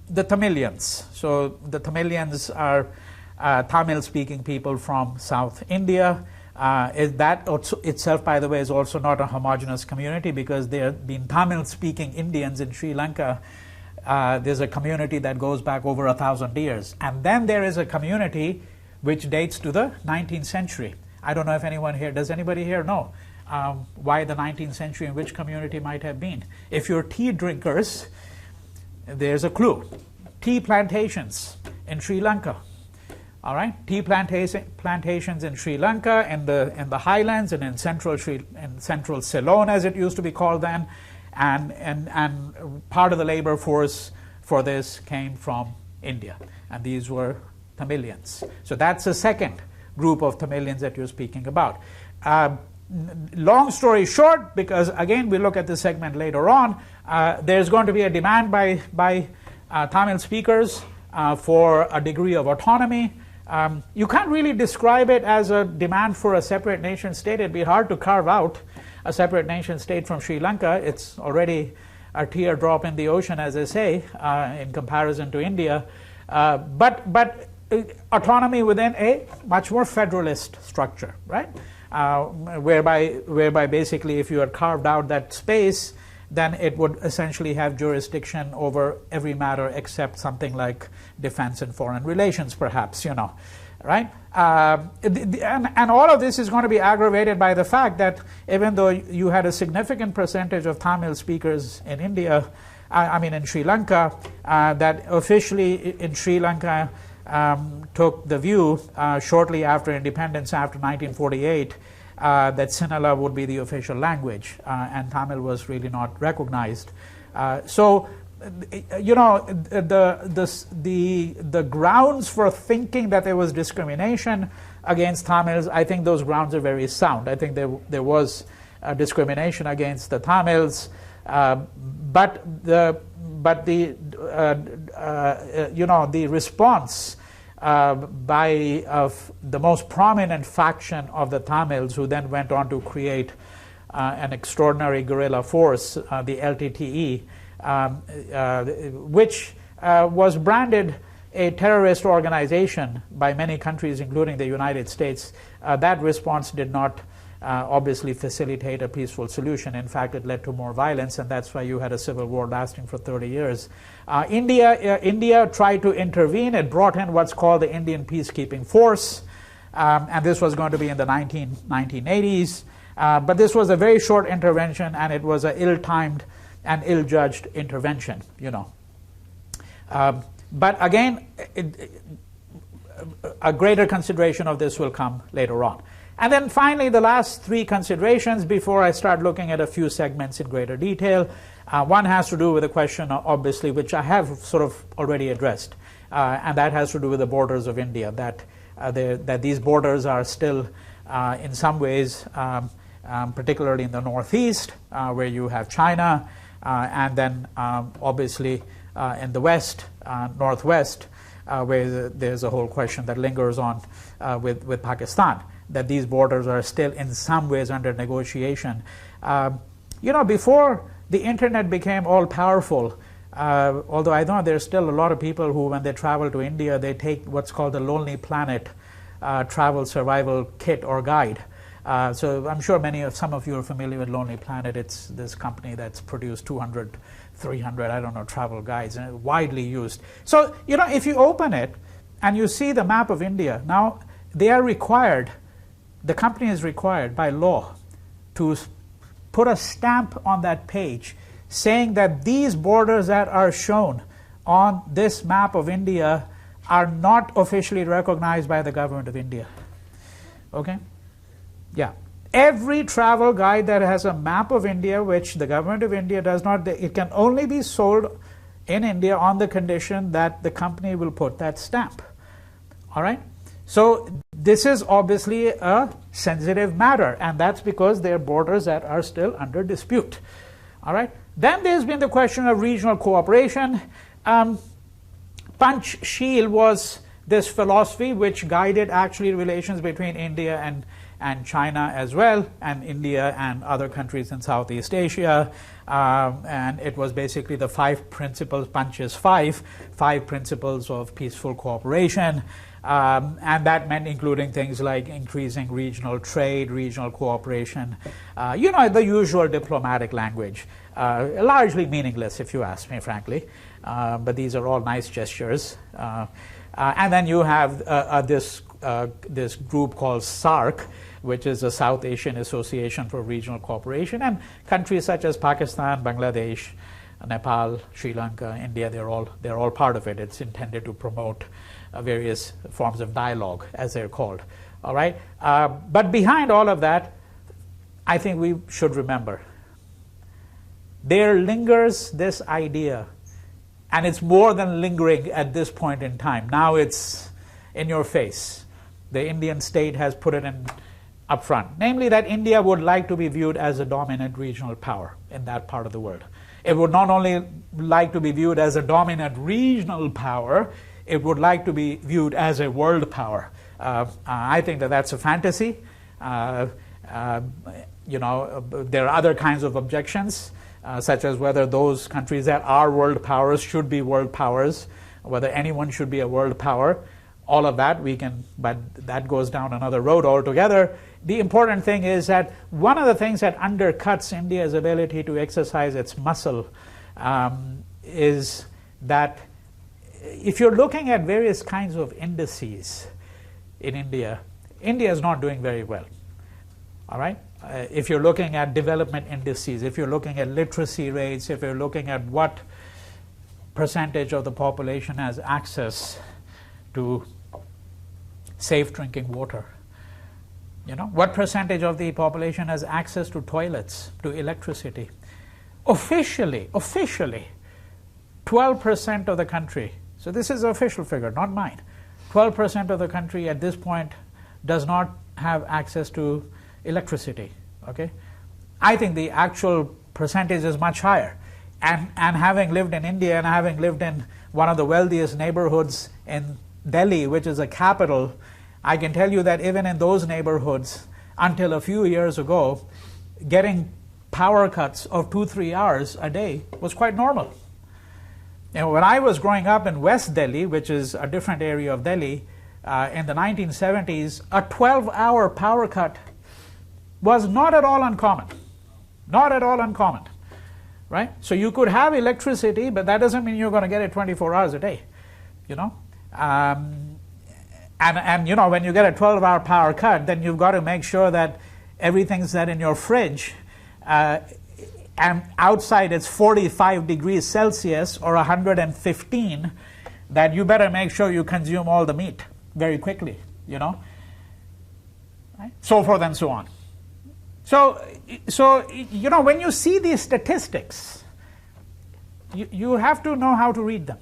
the Tamilians. So the Tamilians are Tamil-speaking people from South India. That itself, by the way, is also not a homogeneous community, because there have been Tamil-speaking Indians in Sri Lanka. There's a community that goes back over 1,000 years. And then there is a community which dates to the 19th century. I don't know if anyone here, does anybody here know why the 19th century and which community might have been? If you're tea drinkers, there's a clue. Tea plantations in Sri Lanka. All right, tea plantations in Sri Lanka, in the highlands, and in central Ceylon, as it used to be called then, and part of the labor force for this came from India, and these were Tamilians. So that's the second group of Tamilians that you're speaking about. Long story short, because again we look at this segment later on, there's going to be a demand by Tamil speakers for a degree of autonomy. You can't really describe it as a demand for a separate nation state. It'd be hard to carve out a separate nation state from Sri Lanka. It's already a teardrop in the ocean, as they say, in comparison to India. But autonomy within a much more federalist structure, right? Whereby basically if you had carved out that space then it would essentially have jurisdiction over every matter except something like defense and foreign relations, perhaps, right? And all of this is going to be aggravated by the fact that even though you had a significant percentage of Tamil speakers in India, in Sri Lanka, that officially in Sri Lanka took the view shortly after independence, after 1948, that Sinhala would be the official language, and Tamil was really not recognized. So, the grounds for thinking that there was discrimination against Tamils, I think those grounds are very sound. I think there was discrimination against the Tamils, but the response by the most prominent faction of the Tamils, who then went on to create an extraordinary guerrilla force, the LTTE, which was branded a terrorist organization by many countries, including the United States. That response did not obviously facilitate a peaceful solution. In fact, it led to more violence, and that's why you had a civil war lasting for 30 years. India tried to intervene. It brought in what's called the Indian Peacekeeping Force, and this was going to be in the 1980s. But this was a very short intervention, and it was an ill-timed and ill-judged intervention, But again, a greater consideration of this will come later on. And then finally, the last three considerations before I start looking at a few segments in greater detail. One has to do with a question, obviously, which I have sort of already addressed, and that has to do with the borders of India, that these borders are still, in some ways, particularly in the northeast, where you have China, and then obviously in the west, northwest, where there's a whole question that lingers on with Pakistan, that these borders are still in some ways under negotiation. Before the internet became all powerful, although I know there's still a lot of people who, when they travel to India, they take what's called the Lonely Planet travel survival kit or guide. So I'm sure some of you are familiar with Lonely Planet. It's this company that's produced 200, 300, travel guides, and widely used. So, if you open it and you see the map of India, now they are required, the company is required by law to put a stamp on that page saying that these borders that are shown on this map of India are not officially recognized by the government of India. Okay? Yeah. Every travel guide that has a map of India, which the government of India does not, it can only be sold in India on the condition that the company will put that stamp. All right? So this is obviously a sensitive matter, and that's because there are borders that are still under dispute. All right? Then there's been the question of regional cooperation. Panchsheel was this philosophy which guided actually relations between India and China as well, and India and other countries in Southeast Asia. And it was basically the 5 principles, Panch is 5 principles of peaceful cooperation. And that meant including things like increasing regional trade, regional cooperation, the usual diplomatic language, largely meaningless if you ask me, frankly. But these are all nice gestures. And then you have this group called SAARC, which is the South Asian Association for Regional Cooperation, and countries such as Pakistan, Bangladesh, Nepal, Sri Lanka, India, they're all part of it. It's intended to promote various forms of dialogue, as they're called. All right? But behind all of that, I think we should remember, there lingers this idea, and it's more than lingering at this point in time. Now it's in your face. The Indian state has put it in up front, namely that India would like to be viewed as a dominant regional power in that part of the world. It would not only like to be viewed as a dominant regional power, it would like to be viewed as a world power. I think that that's a fantasy. There are other kinds of objections, such as whether those countries that are world powers should be world powers, whether anyone should be a world power, all of that we can, but that goes down another road altogether. The important thing is that one of the things that undercuts India's ability to exercise its muscle is that if you're looking at various kinds of indices in India, India is not doing very well. All right? If you're looking at development indices, if you're looking at literacy rates, if you're looking at what percentage of the population has access to safe drinking water, what percentage of the population has access to toilets, to electricity. Officially, 12% of the country, so this is the official figure, not mine, 12% of the country at this point does not have access to electricity. Okay, I think the actual percentage is much higher. And having lived in India and having lived in one of the wealthiest neighborhoods in Delhi, which is a capital, I can tell you that even in those neighborhoods, until a few years ago, getting power cuts of 2-3 hours a day was quite normal. When I was growing up in West Delhi, which is a different area of Delhi, in the 1970s, a 12-hour power cut was not at all uncommon. Not at all uncommon. Right? So you could have electricity, but that doesn't mean you're going to get it 24 hours a day. And when you get a 12-hour power cut, then you've got to make sure that everything's that in your fridge, and outside it's 45 degrees Celsius or 115, that you better make sure you consume all the meat very quickly, right? So forth and so on. So when you see these statistics, you have to know how to read them,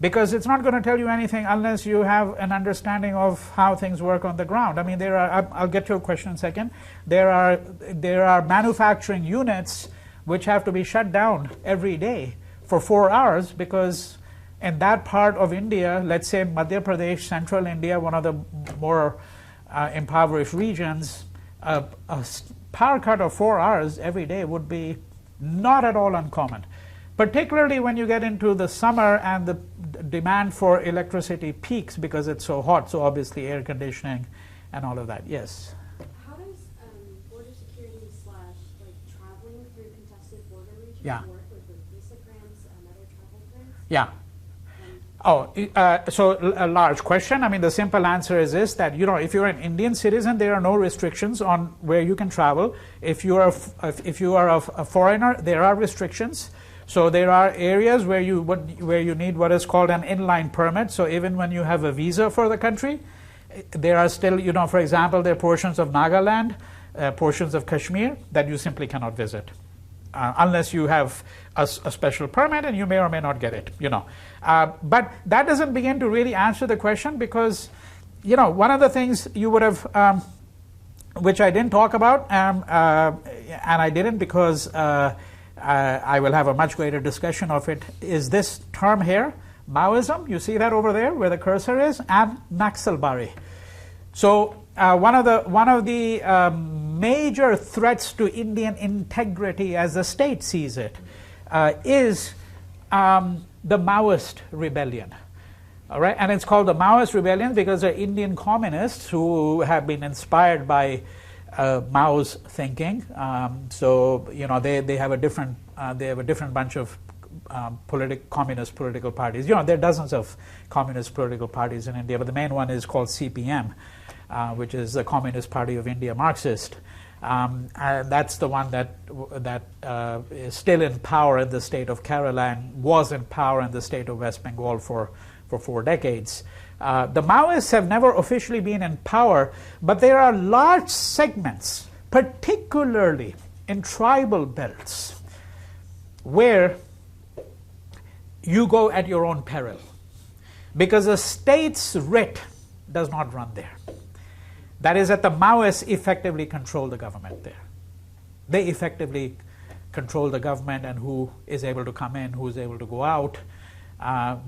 because it's not going to tell you anything unless you have an understanding of how things work on the ground. I mean, I'll get to your question in a second. There are manufacturing units which have to be shut down every day for 4 hours, because in that part of India, let's say Madhya Pradesh, central India, one of the more impoverished regions, a power cut of 4 hours every day would be not at all uncommon, particularly when you get into the summer and the demand for electricity peaks because it's so hot, so obviously air conditioning and all of that. Yes? How does border security / traveling through contested border regions work with visa grants and other travel grants? Yeah. So a large question. I mean, the simple answer is this, that if you're an Indian citizen, there are no restrictions on where you can travel. If you are a foreigner, there are restrictions. So there are areas where you need what is called an inline permit. So even when you have a visa for the country, there are still, for example, there are portions of Nagaland, portions of Kashmir that you simply cannot visit. Unless you have a special permit, and you may or may not get it, But that doesn't begin to really answer the question, because, one of the things you would have, which I didn't talk about, and I didn't because I will have a much greater discussion of it, is this term here, Maoism. You see that over there where the cursor is, and Naxalbari. So one of the major threats to Indian integrity as the state sees it is the Maoist rebellion. All right, and it's called the Maoist rebellion because they're Indian communists who have been inspired by Mao's thinking. So they have a different bunch of communist political parties. There are dozens of communist political parties in India, but the main one is called CPM, which is the Communist Party of India, Marxist. And that's the one that is still in power in the state of Kerala and was in power in the state of West Bengal for 4 decades. The Maoists have never officially been in power, but there are large segments, particularly in tribal belts, where you go at your own peril, because the state's writ does not run there. That is, that the Maoists effectively control the government there. They effectively control the government and who is able to come in, who is able to go out.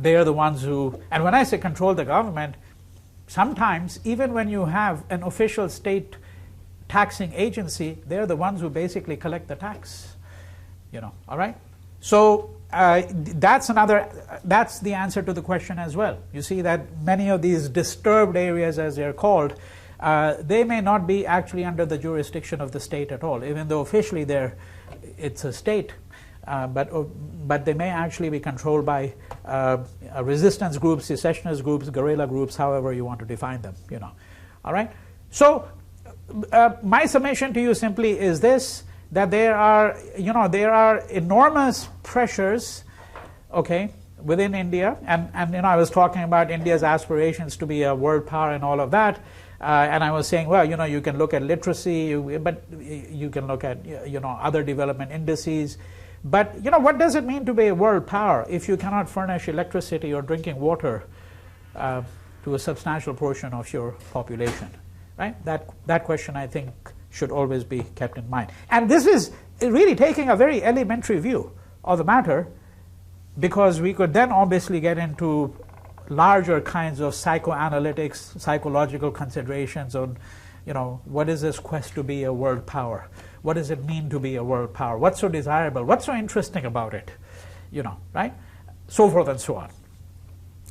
They are the ones who, and when I say control the government, sometimes even when you have an official state taxing agency, they're the ones who basically collect the tax. All right? So that's the answer to the question as well. You see that many of these disturbed areas, as they're called, they may not be actually under the jurisdiction of the state at all, even though officially it's a state, but they may actually be controlled by resistance groups, secessionist groups, guerrilla groups, however you want to define them. All right. So my summation to you simply is this: that there are enormous pressures, okay, within India, and I was talking about India's aspirations to be a world power and all of that. And I was saying, well, you can look at literacy, but you can look at, other development indices. But, what does it mean to be a world power if you cannot furnish electricity or drinking water to a substantial portion of your population, right? That question, I think, should always be kept in mind. And this is really taking a very elementary view of the matter, because we could then obviously get into larger kinds of psychoanalytics, psychological considerations on, what is this quest to be a world power? What does it mean to be a world power? What's so desirable? What's so interesting about it? Right? So forth and so on.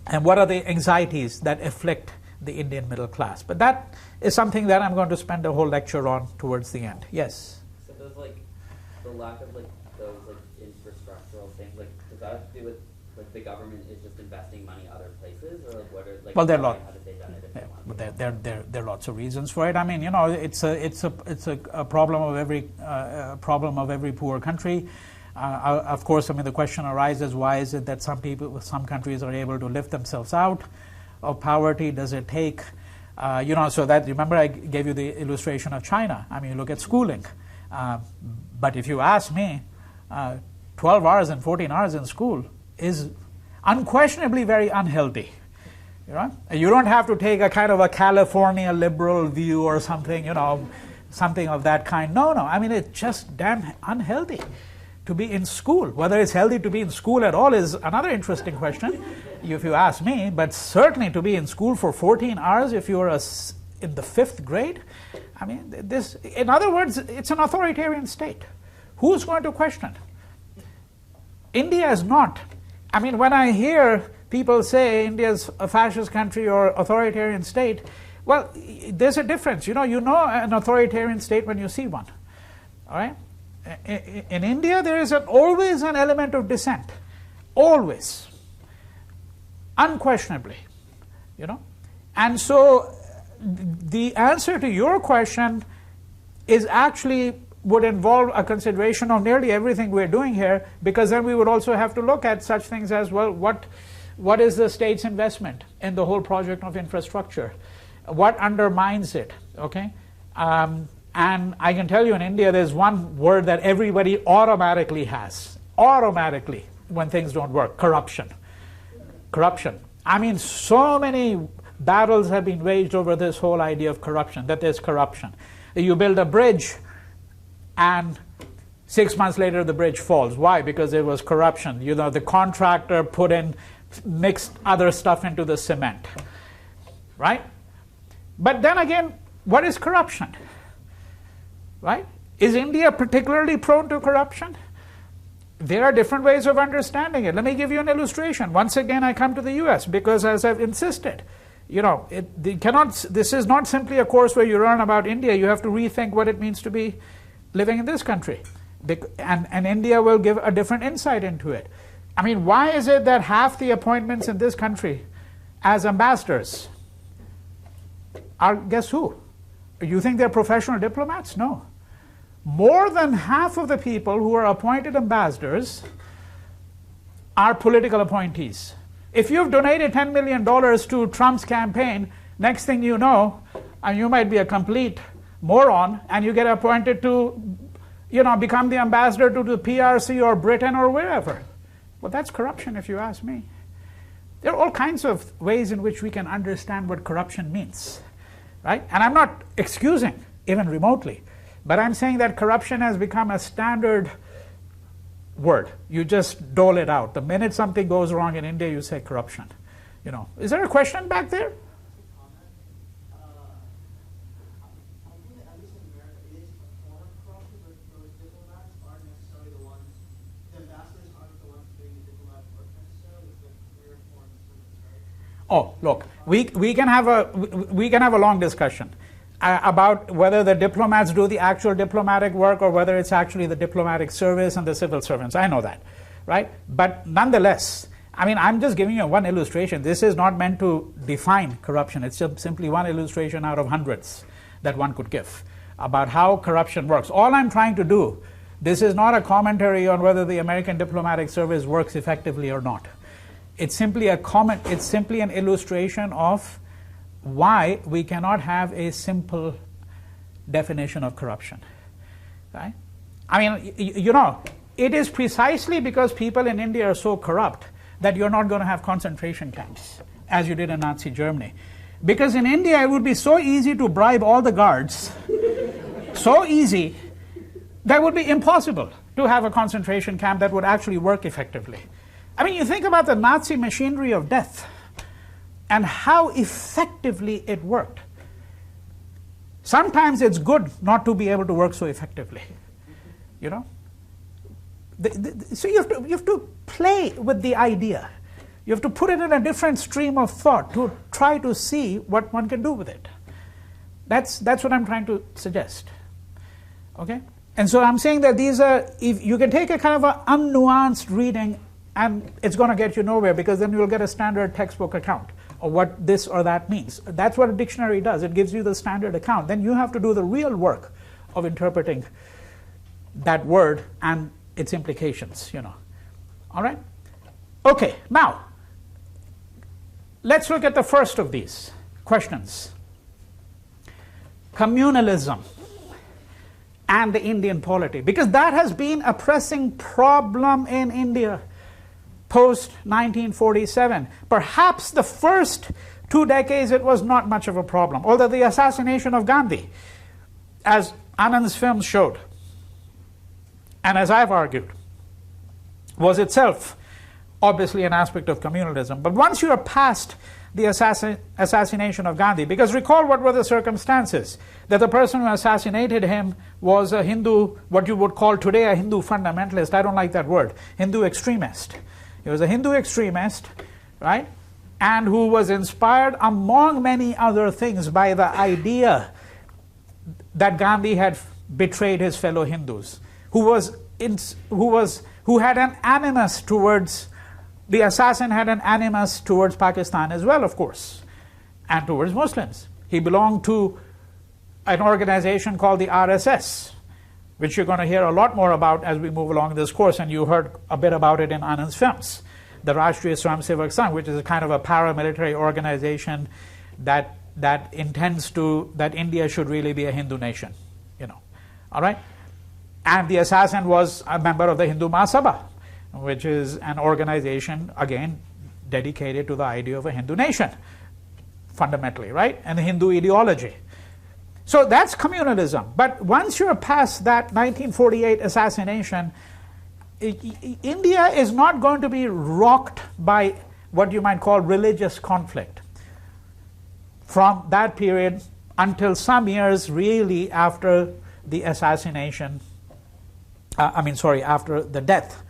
And what are the anxieties that afflict the Indian middle class? But that is something that I'm going to spend a whole lecture on towards the end. Yes? So does, the lack of, those, infrastructural things, does that have to do with, the government is just investing money other places, or what are, well, there are lots. How they done it if they want? But there are lots of reasons for it. I mean, it's a problem of every poor country. Of course, the question arises: why is it that some countries are able to lift themselves out of poverty? Does it take, so that, remember I gave you the illustration of China. You look at schooling. But if you ask me, 12 hours and 14 hours in school is unquestionably very unhealthy. You don't have to take a kind of a California liberal view or something, something of that kind. No. It's just damn unhealthy to be in school. Whether it's healthy to be in school at all is another interesting question, if you ask me. But certainly to be in school for 14 hours if you're in the 5th grade, in other words, it's an authoritarian state. Who's going to question? India is not. When I hear people say India's a fascist country or authoritarian state, well, there's a difference. You know an authoritarian state when you see one. All right? In India, there is always an element of dissent. Always. Unquestionably. And so the answer to your question is actually would involve a consideration of nearly everything we're doing here, because then we would also have to look at such things as, well, what is the state's investment in the whole project of infrastructure? What undermines it? Okay? And I can tell you in India there's one word that everybody automatically has, when things don't work: corruption. Corruption. So many battles have been waged over this whole idea of corruption, that there's corruption. You build a bridge, and 6 months later the bridge falls. Why? Because there was corruption. The contractor mixed other stuff into the cement. Right? But then again, what is corruption? Right? Is India particularly prone to corruption? There are different ways of understanding it. Let me give you an illustration. Once again, I come to the US because, as I've insisted, this is not simply a course where you learn about India. You have to rethink what it means to be living in this country. And India will give a different insight into it. Why is it that half the appointments in this country as ambassadors are, guess who? You think they're professional diplomats? No. More than half of the people who are appointed ambassadors are political appointees. If you've donated $10 million to Trump's campaign, next thing you know, and you might be a complete moron, and you get appointed to, become the ambassador to the PRC or Britain or wherever. Well, that's corruption, if you ask me. There are all kinds of ways in which we can understand what corruption means, right? And I'm not excusing, even remotely, but I'm saying that corruption has become a standard word. You just dole it out. The minute something goes wrong in India, you say corruption. Is there a question back there? Oh, look, we can have a long discussion about whether the diplomats do the actual diplomatic work or whether it's actually the diplomatic service and the civil servants. I know that, right? But nonetheless, I mean, I'm just giving you one illustration. This is not meant to define corruption. It's just simply one illustration out of hundreds that one could give about how corruption works. All I'm trying to do, this is not a commentary on whether the American diplomatic service works effectively or not. It's simply a comment. It's simply an illustration of why we cannot have a simple definition of corruption. Right? I mean, you know, it is precisely because people in India are so corrupt that you're not going to have concentration camps as you did in Nazi Germany. Because in India, it would be so easy to bribe all the guards, so easy, that would be impossible to have a concentration camp that would actually work effectively. I mean, you think about the Nazi machinery of death and how effectively it worked. Sometimes it's good not to be able to work so effectively, you know? So you have to play with the idea. You have to put it in a different stream of thought to try to see what one can do with it. That's what I'm trying to suggest. Okay? And so I'm saying that these are, if you can take a kind of an unnuanced reading and it's going to get you nowhere, because then you'll get a standard textbook account of what this or that means. That's what a dictionary does. It gives you the standard account. Then you have to do the real work of interpreting that word and its implications, you know. All right? Okay, now, let's look at the first of these questions. Communalism and the Indian polity, because that has been a pressing problem in India post-1947. Perhaps the first 2 decades it was not much of a problem, although the assassination of Gandhi, as Anand's film showed, and as I've argued, was itself obviously an aspect of communalism. But once you are past the assassination of Gandhi, because recall what were the circumstances, that the person who assassinated him was a Hindu, what you would call today a Hindu fundamentalist. I don't like that word, Hindu extremist. He was a Hindu extremist, right? And who was inspired, among many other things, by the idea that Gandhi had betrayed his fellow Hindus, who had an animus towards, the assassin had an animus towards Pakistan as well, of course, and towards Muslims. He belonged to an organization called the RSS, which you're going to hear a lot more about as we move along this course, and you heard a bit about it in Anand's films. The Rashtriya Swayamsevak Sangh, which is a kind of a paramilitary organization that intends to, that India should really be a Hindu nation, you know. All right? And the assassin was a member of the Hindu Mahasabha, which is an organization, again, dedicated to the idea of a Hindu nation, fundamentally, right? And the Hindu ideology. So that's communalism. But once you're past that 1948 assassination, India is not going to be rocked by what you might call religious conflict from that period until some years really after the assassination, after the death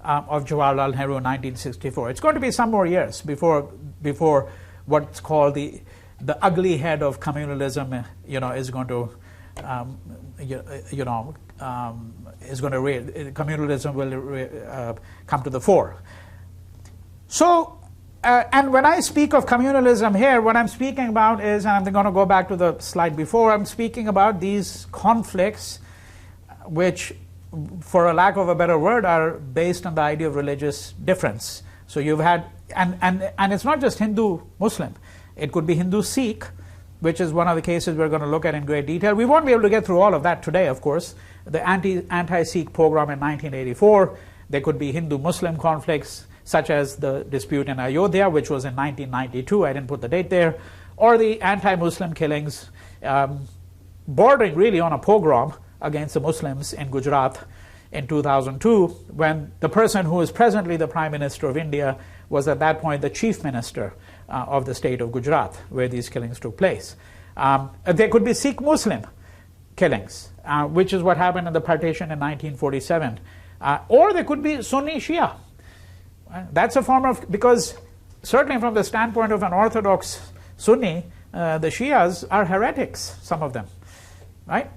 of Jawaharlal Nehru in 1964. It's going to be some more years before what's called the ugly head of communalism, is going to, communalism will come to the fore. So, and when I speak of communalism here, what I'm speaking about is, and I'm going to go back to the slide before, I'm speaking about these conflicts which, for a lack of a better word, are based on the idea of religious difference. So you've had, and it's not just Hindu-Muslim. It could be Hindu-Sikh, which is one of the cases we're going to look at in great detail. We won't be able to get through all of that today, of course. The anti-Sikh pogrom in 1984. There could be Hindu-Muslim conflicts, such as the dispute in Ayodhya, which was in 1992. I didn't put the date there. Or the anti-Muslim killings, bordering really on a pogrom against the Muslims in Gujarat in 2002, when the person who is presently the Prime Minister of India was at that point the Chief Minister of the state of Gujarat, where these killings took place. There could be Sikh-Muslim killings, which is what happened in the partition in 1947. Or there could be Sunni-Shia. That's a form of, because certainly from the standpoint of an Orthodox Sunni, the Shias are heretics, some of them, right?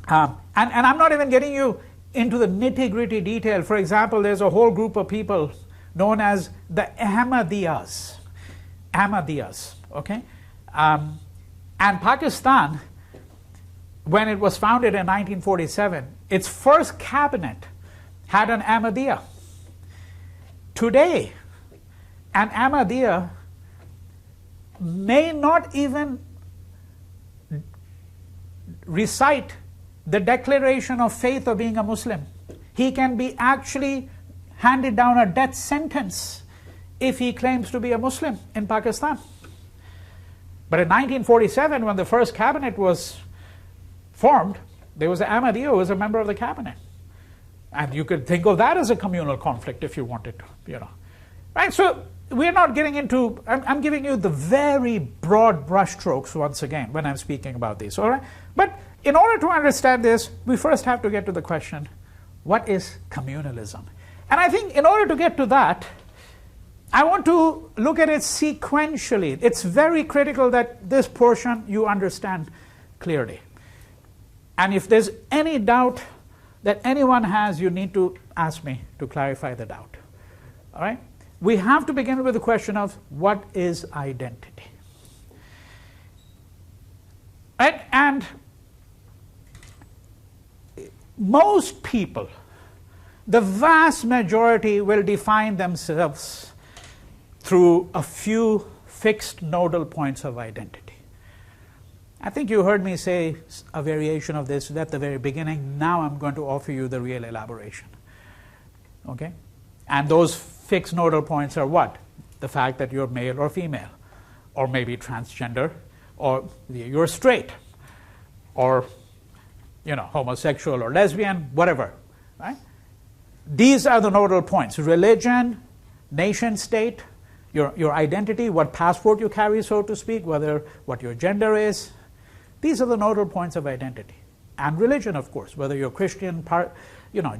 And I'm not even getting you into the nitty-gritty detail. For example, there's a whole group of people known as the Ahmadiyas. Ahmadiyas, okay? And Pakistan, when it was founded in 1947, its first cabinet had an Ahmadiyya. Today, an Ahmadiyya may not even recite the declaration of faith of being a Muslim. He can be actually handed down a death sentence if he claims to be a Muslim in Pakistan. But in 1947, when the first cabinet was formed, there was an Ahmadiyya who was a member of the cabinet. And you could think of that as a communal conflict if you wanted to, you know. Right? So we're not getting into, I'm giving you the very broad brushstrokes once again when I'm speaking about these, all right? But in order to understand this, we first have to get to the question, what is communalism? And I think in order to get to that, I want to look at it sequentially. It's very critical that this portion you understand clearly. And if there's any doubt that anyone has, you need to ask me to clarify the doubt. All right? We have to begin with the question of what is identity? Right? And most people, the vast majority, will define themselves through a few fixed nodal points of identity. I think you heard me say a variation of this at the very beginning. Now I'm going to offer you the real elaboration. Okay? And those fixed nodal points are what? The fact that you're male or female, or maybe transgender, or you're straight, or homosexual or lesbian, whatever. Right? These are the nodal points: religion, nation state, your identity, what passport you carry, so to speak, what your gender is. These are the nodal points of identity. And religion, of course, whether you're Christian,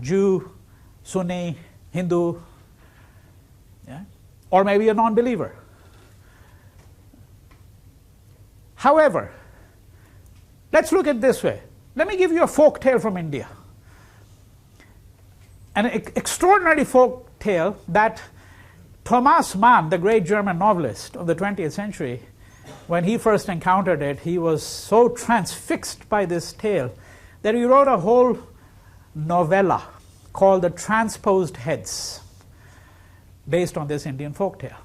Jew, Sunni, Hindu, yeah? Or maybe a non-believer. However, let's look at it this way. Let me give you a folk tale from India. An extraordinary folk tale that Thomas Mann, the great German novelist of the 20th century, when he first encountered it, he was so transfixed by this tale that he wrote a whole novella called The Transposed Heads, based on this Indian folk tale.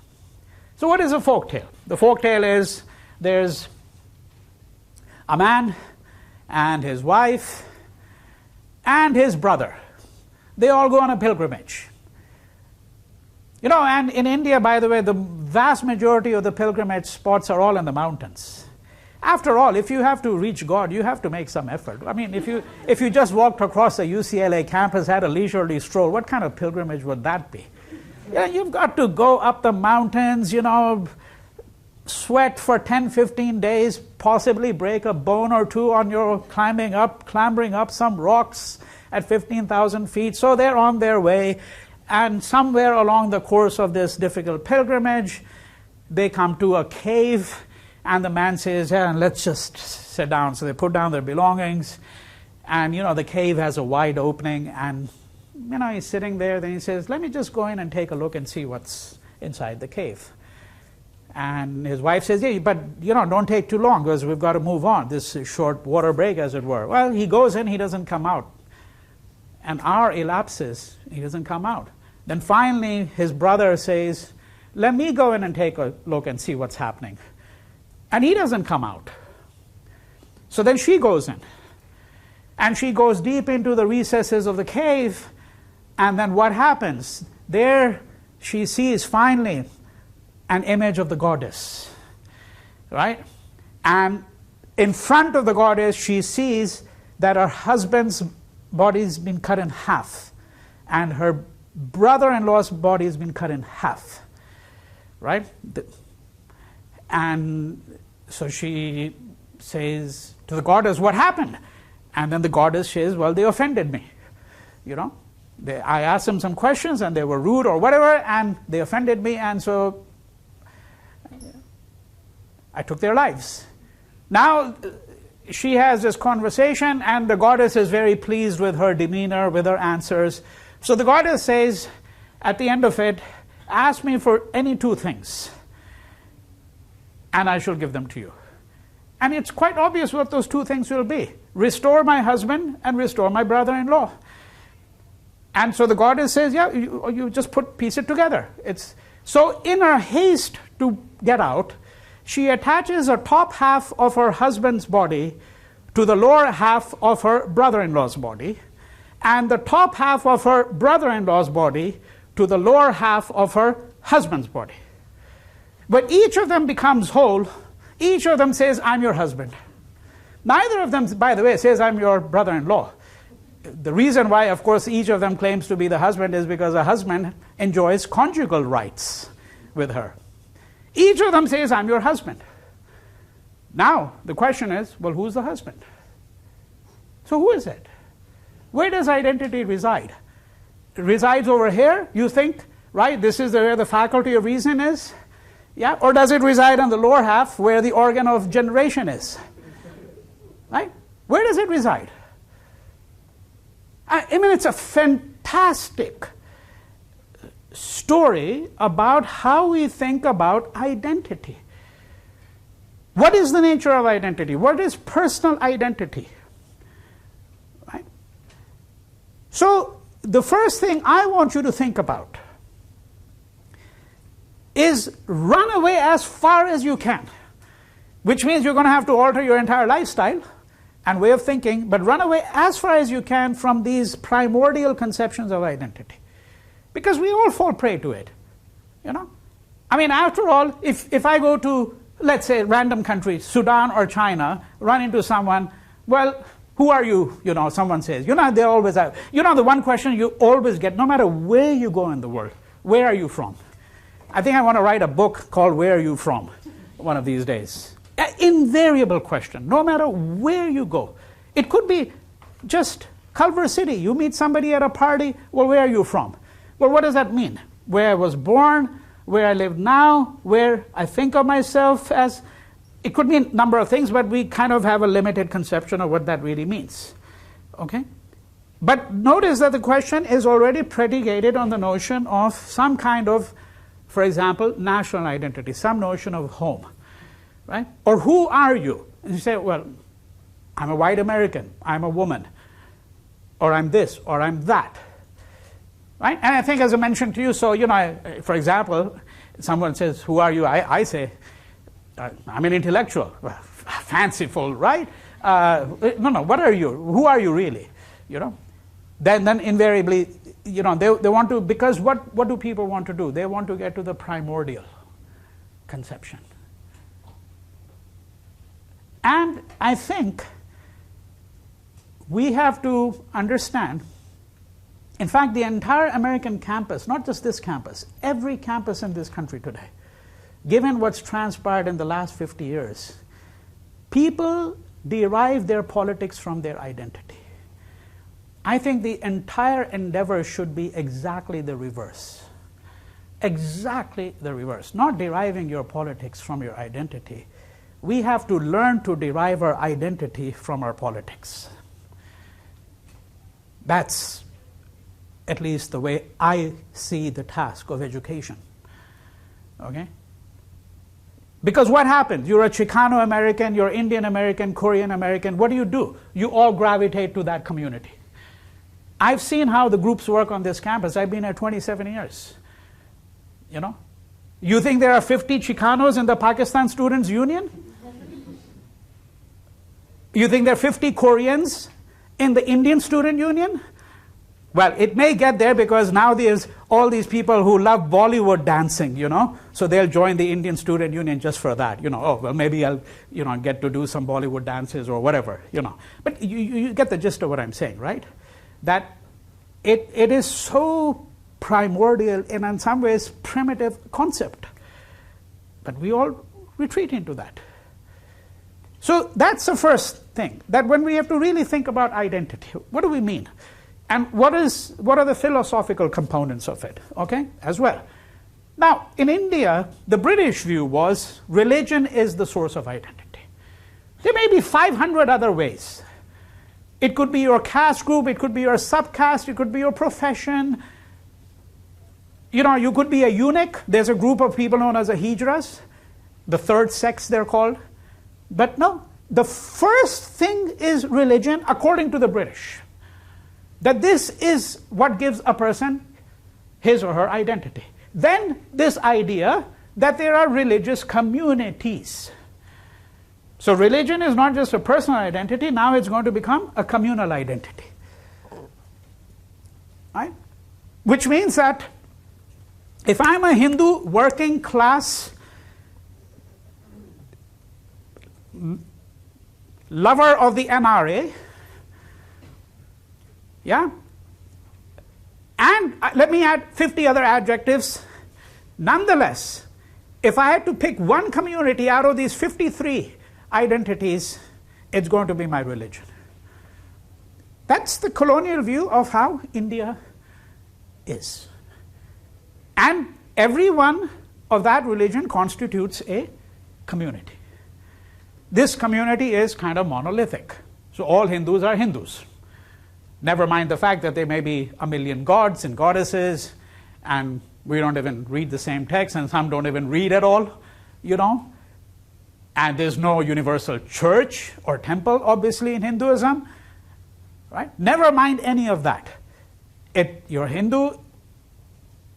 So what is a folk tale? The folk tale is there's a man and his wife and his brother. They all go on a pilgrimage. And in India, by the way, the vast majority of the pilgrimage spots are all in the mountains. After all, if you have to reach God, you have to make some effort. I mean, if you just walked across the UCLA campus, had a leisurely stroll, what kind of pilgrimage would that be? You've got to go up the mountains, sweat for 10, 15 days, possibly break a bone or two on your clambering up some rocks at 15,000 feet. So they're on their way. And somewhere along the course of this difficult pilgrimage, they come to a cave, and the man says, let's just sit down. So they put down their belongings, and the cave has a wide opening, and he's sitting there. Then he says, let me just go in and take a look and see what's inside the cave. And his wife says, yeah, but don't take too long, because we've got to move on, this short water break, as it were. Well, he goes in, he doesn't come out. An hour elapses, he doesn't come out. Then finally, his brother says, let me go in and take a look and see what's happening. And he doesn't come out. So then she goes in. And she goes deep into the recesses of the cave. And then what happens? There she sees finally an image of the goddess. Right? And in front of the goddess, she sees that her husband's body has been cut in half. And her brother-in-law's body has been cut in half, right? And so she says to the goddess, what happened? And then the goddess says, well, they offended me. I asked them some questions and they were rude or whatever, and they offended me, and so I took their lives. Now she has this conversation, and the goddess is very pleased with her demeanor, with her answers. So the goddess says, at the end of it, ask me for any two things, and I shall give them to you. And it's quite obvious what those two things will be. Restore my husband and restore my brother-in-law. And so the goddess says, yeah, you just piece it together. So in her haste to get out, she attaches the top half of her husband's body to the lower half of her brother-in-law's body, and the top half of her brother-in-law's body to the lower half of her husband's body. But each of them becomes whole. Each of them says, I'm your husband. Neither of them, by the way, says, I'm your brother-in-law. The reason why, of course, each of them claims to be the husband is because a husband enjoys conjugal rights with her. Each of them says, I'm your husband. Now, the question is, well, who's the husband? So who is it? Where does identity reside? It resides over here, you think, right? This is where the faculty of reason is? Yeah? Or does it reside on the lower half where the organ of generation is? Right? Where does it reside? I mean, it's a fantastic story about how we think about identity. What is the nature of identity? What is personal identity? Right? So, the first thing I want you to think about is run away as far as you can, which means you're going to have to alter your entire lifestyle and way of thinking, but run away as far as you can from these primordial conceptions of identity. Because we all fall prey to it, you know. I mean, after all, if I go to, let's say, random country, Sudan or China, run into someone, well, who are you? You know, someone says. You know, they always have. You know, the one question you always get, no matter where you go in the world, where are you from? I think I want to write a book called Where Are You From? One of these days. An invariable question, no matter where you go. It could be just Culver City. You meet somebody at a party, well, where are you from? Well, what does that mean? Where I was born, where I live now, where I think of myself as. It could mean a number of things, but we kind of have a limited conception of what that really means. Okay? But notice that the question is already predicated on the notion of some kind of, for example, national identity, some notion of home. Right? Or who are you? And you say, well, I'm a white American, I'm a woman, or I'm this, or I'm that. Right? And I think, as I mentioned to you, so, you know, for example, someone says, who are you? I say, I'm an intellectual. Well, fanciful, right? No, what are you? Who are you really? You know? Then invariably, you know, they want to, because what do people want to do? They want to get to the primordial conception. And I think we have to understand, in fact, the entire American campus, not just this campus, every campus in this country today, given what's transpired in the last 50 years, people derive their politics from their identity. I think the entire endeavor should be exactly the reverse. Exactly the reverse. Not deriving your politics from your identity. We have to learn to derive our identity from our politics. That's at least the way I see the task of education. Okay? Because what happens? You're a Chicano American, you're Indian American, Korean American. What do? You all gravitate to that community. I've seen how the groups work on this campus. I've been here 27 years. You know? You think there are 50 Chicanos in the Pakistan Students' Union? You think there are 50 Koreans in the Indian Student Union? Well, it may get there because now there's all these people who love Bollywood dancing, you know, so they'll join the Indian Student Union just for that, you know. Oh, well, maybe I'll, you know, get to do some Bollywood dances or whatever, you know. But you get the gist of what I'm saying, right? That it is so primordial and in some ways primitive concept. But we all retreat into that. So that's the first thing, that when we have to really think about identity, what do we mean? And what are the philosophical components of it, okay, as well? Now, in India, the British view was religion is the source of identity. There may be 500 other ways. It could be your caste group, it could be your subcaste, it could be your profession. You know, you could be a eunuch. There's a group of people known as the Hijras, the third sex they're called. But no, the first thing is religion according to the British. That this is what gives a person his or her identity. Then this idea that there are religious communities. So religion is not just a personal identity, now it's going to become a communal identity. Right? Which means that if I'm a Hindu working class lover of the NRA, yeah, and let me add 50 other adjectives. Nonetheless, if I had to pick one community out of these 53 identities, it's going to be my religion. That's the colonial view of how India is. And every one of that religion constitutes a community. This community is kind of monolithic. So all Hindus are Hindus. Never mind the fact that there may be a million gods and goddesses, and we don't even read the same text, and some don't even read at all, you know. And there's no universal church or temple, obviously, in Hinduism. Right? Never mind any of that. You're Hindu,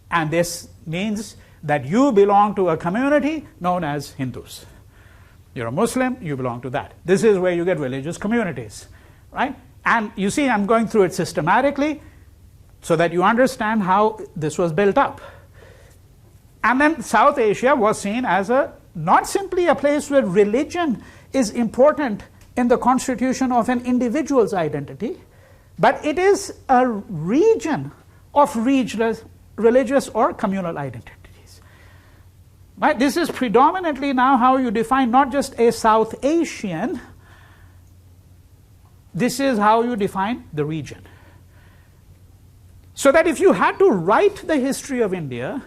and this means that you belong to a community known as Hindus. You're a Muslim, you belong to that. This is where you get religious communities. Right? And you see, I'm going through it systematically so that you understand how this was built up. And then South Asia was seen as not simply a place where religion is important in the constitution of an individual's identity, but it is a region of religious or communal identities. Right? This is predominantly now how you define not just a South Asian, this is how you define the region. So that if you had to write the history of India,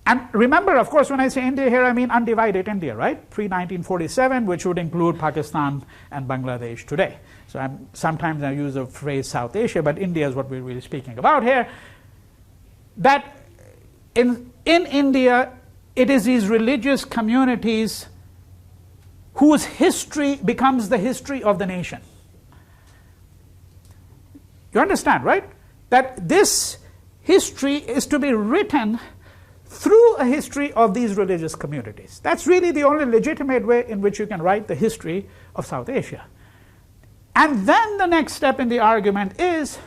and remember, of course, when I say India here, I mean undivided India, right? Pre-1947, which would include Pakistan and Bangladesh today. So sometimes I use the phrase South Asia, but India is what we're really speaking about here. That in India, it is these religious communities whose history becomes the history of the nation. You understand, right? That this history is to be written through a history of these religious communities. That's really the only legitimate way in which you can write the history of South Asia. And then the next step in the argument is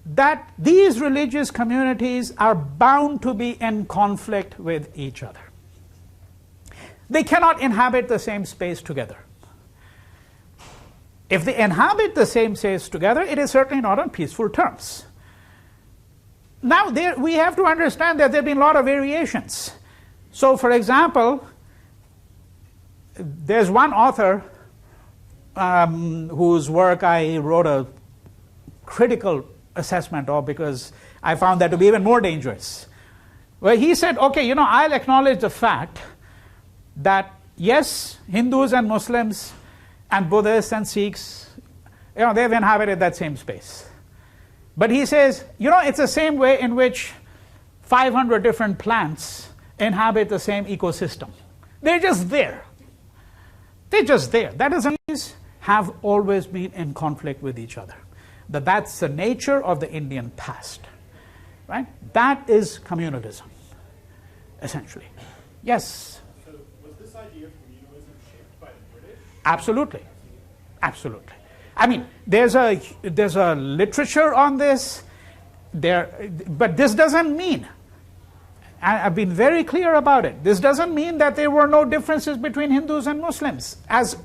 that these religious communities are bound to be in conflict with each other. They cannot inhabit the same space together. If they inhabit the same space together, it is certainly not on peaceful terms. Now, we have to understand that there have been a lot of variations. So, for example, there's one author whose work I wrote a critical assessment of because I found that to be even more dangerous. Where he said, okay, you know, I'll acknowledge the fact that, yes, Hindus and Muslims and Buddhists and Sikhs, you know, they've inhabited that same space. But he says, you know, it's the same way in which 500 different plants inhabit the same ecosystem. They're just there. They're just there. That doesn't mean have always been in conflict with each other. That's the nature of the Indian past. Right? That is communalism, essentially. Yes? So was this idea of communalism shaped by the British? Absolutely. Absolutely. I mean, there's a literature on this, but this doesn't mean, I've been very clear about it, this doesn't mean that there were no differences between Hindus and Muslims, as,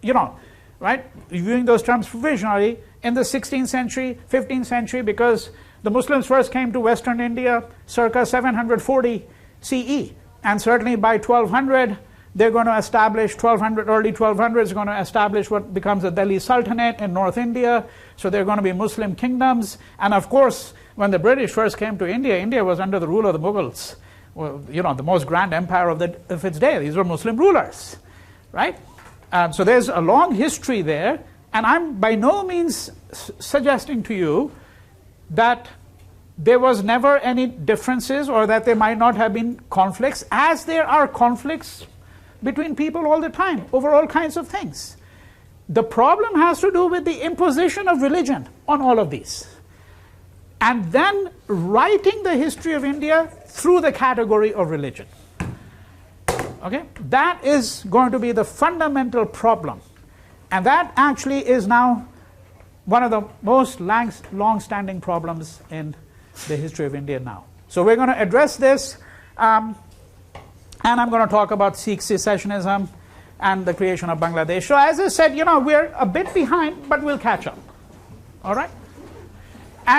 you know, right, viewing those terms provisionally in the 16th century, 15th century, because the Muslims first came to Western India circa 740 CE, and certainly by 1200, they're going to establish, early 1200s, going to establish what becomes the Delhi Sultanate in North India. So they're going to be Muslim kingdoms. And of course, when the British first came to India, India was under the rule of the Mughals, well, you know, the most grand empire of its day. These were Muslim rulers, right? So there's a long history there, and I'm by no means suggesting to you that there was never any differences or that there might not have been conflicts, as there are conflicts between people all the time over all kinds of things. The problem has to do with the imposition of religion on all of these. And then writing the history of India through the category of religion. Okay? That is going to be the fundamental problem. And that actually is now one of the most long-standing problems in the history of India now. So we're going to address this, and I'm going to talk about Sikh secessionism and the creation of Bangladesh. So as I said, you know, we're a bit behind, but we'll catch up. All right?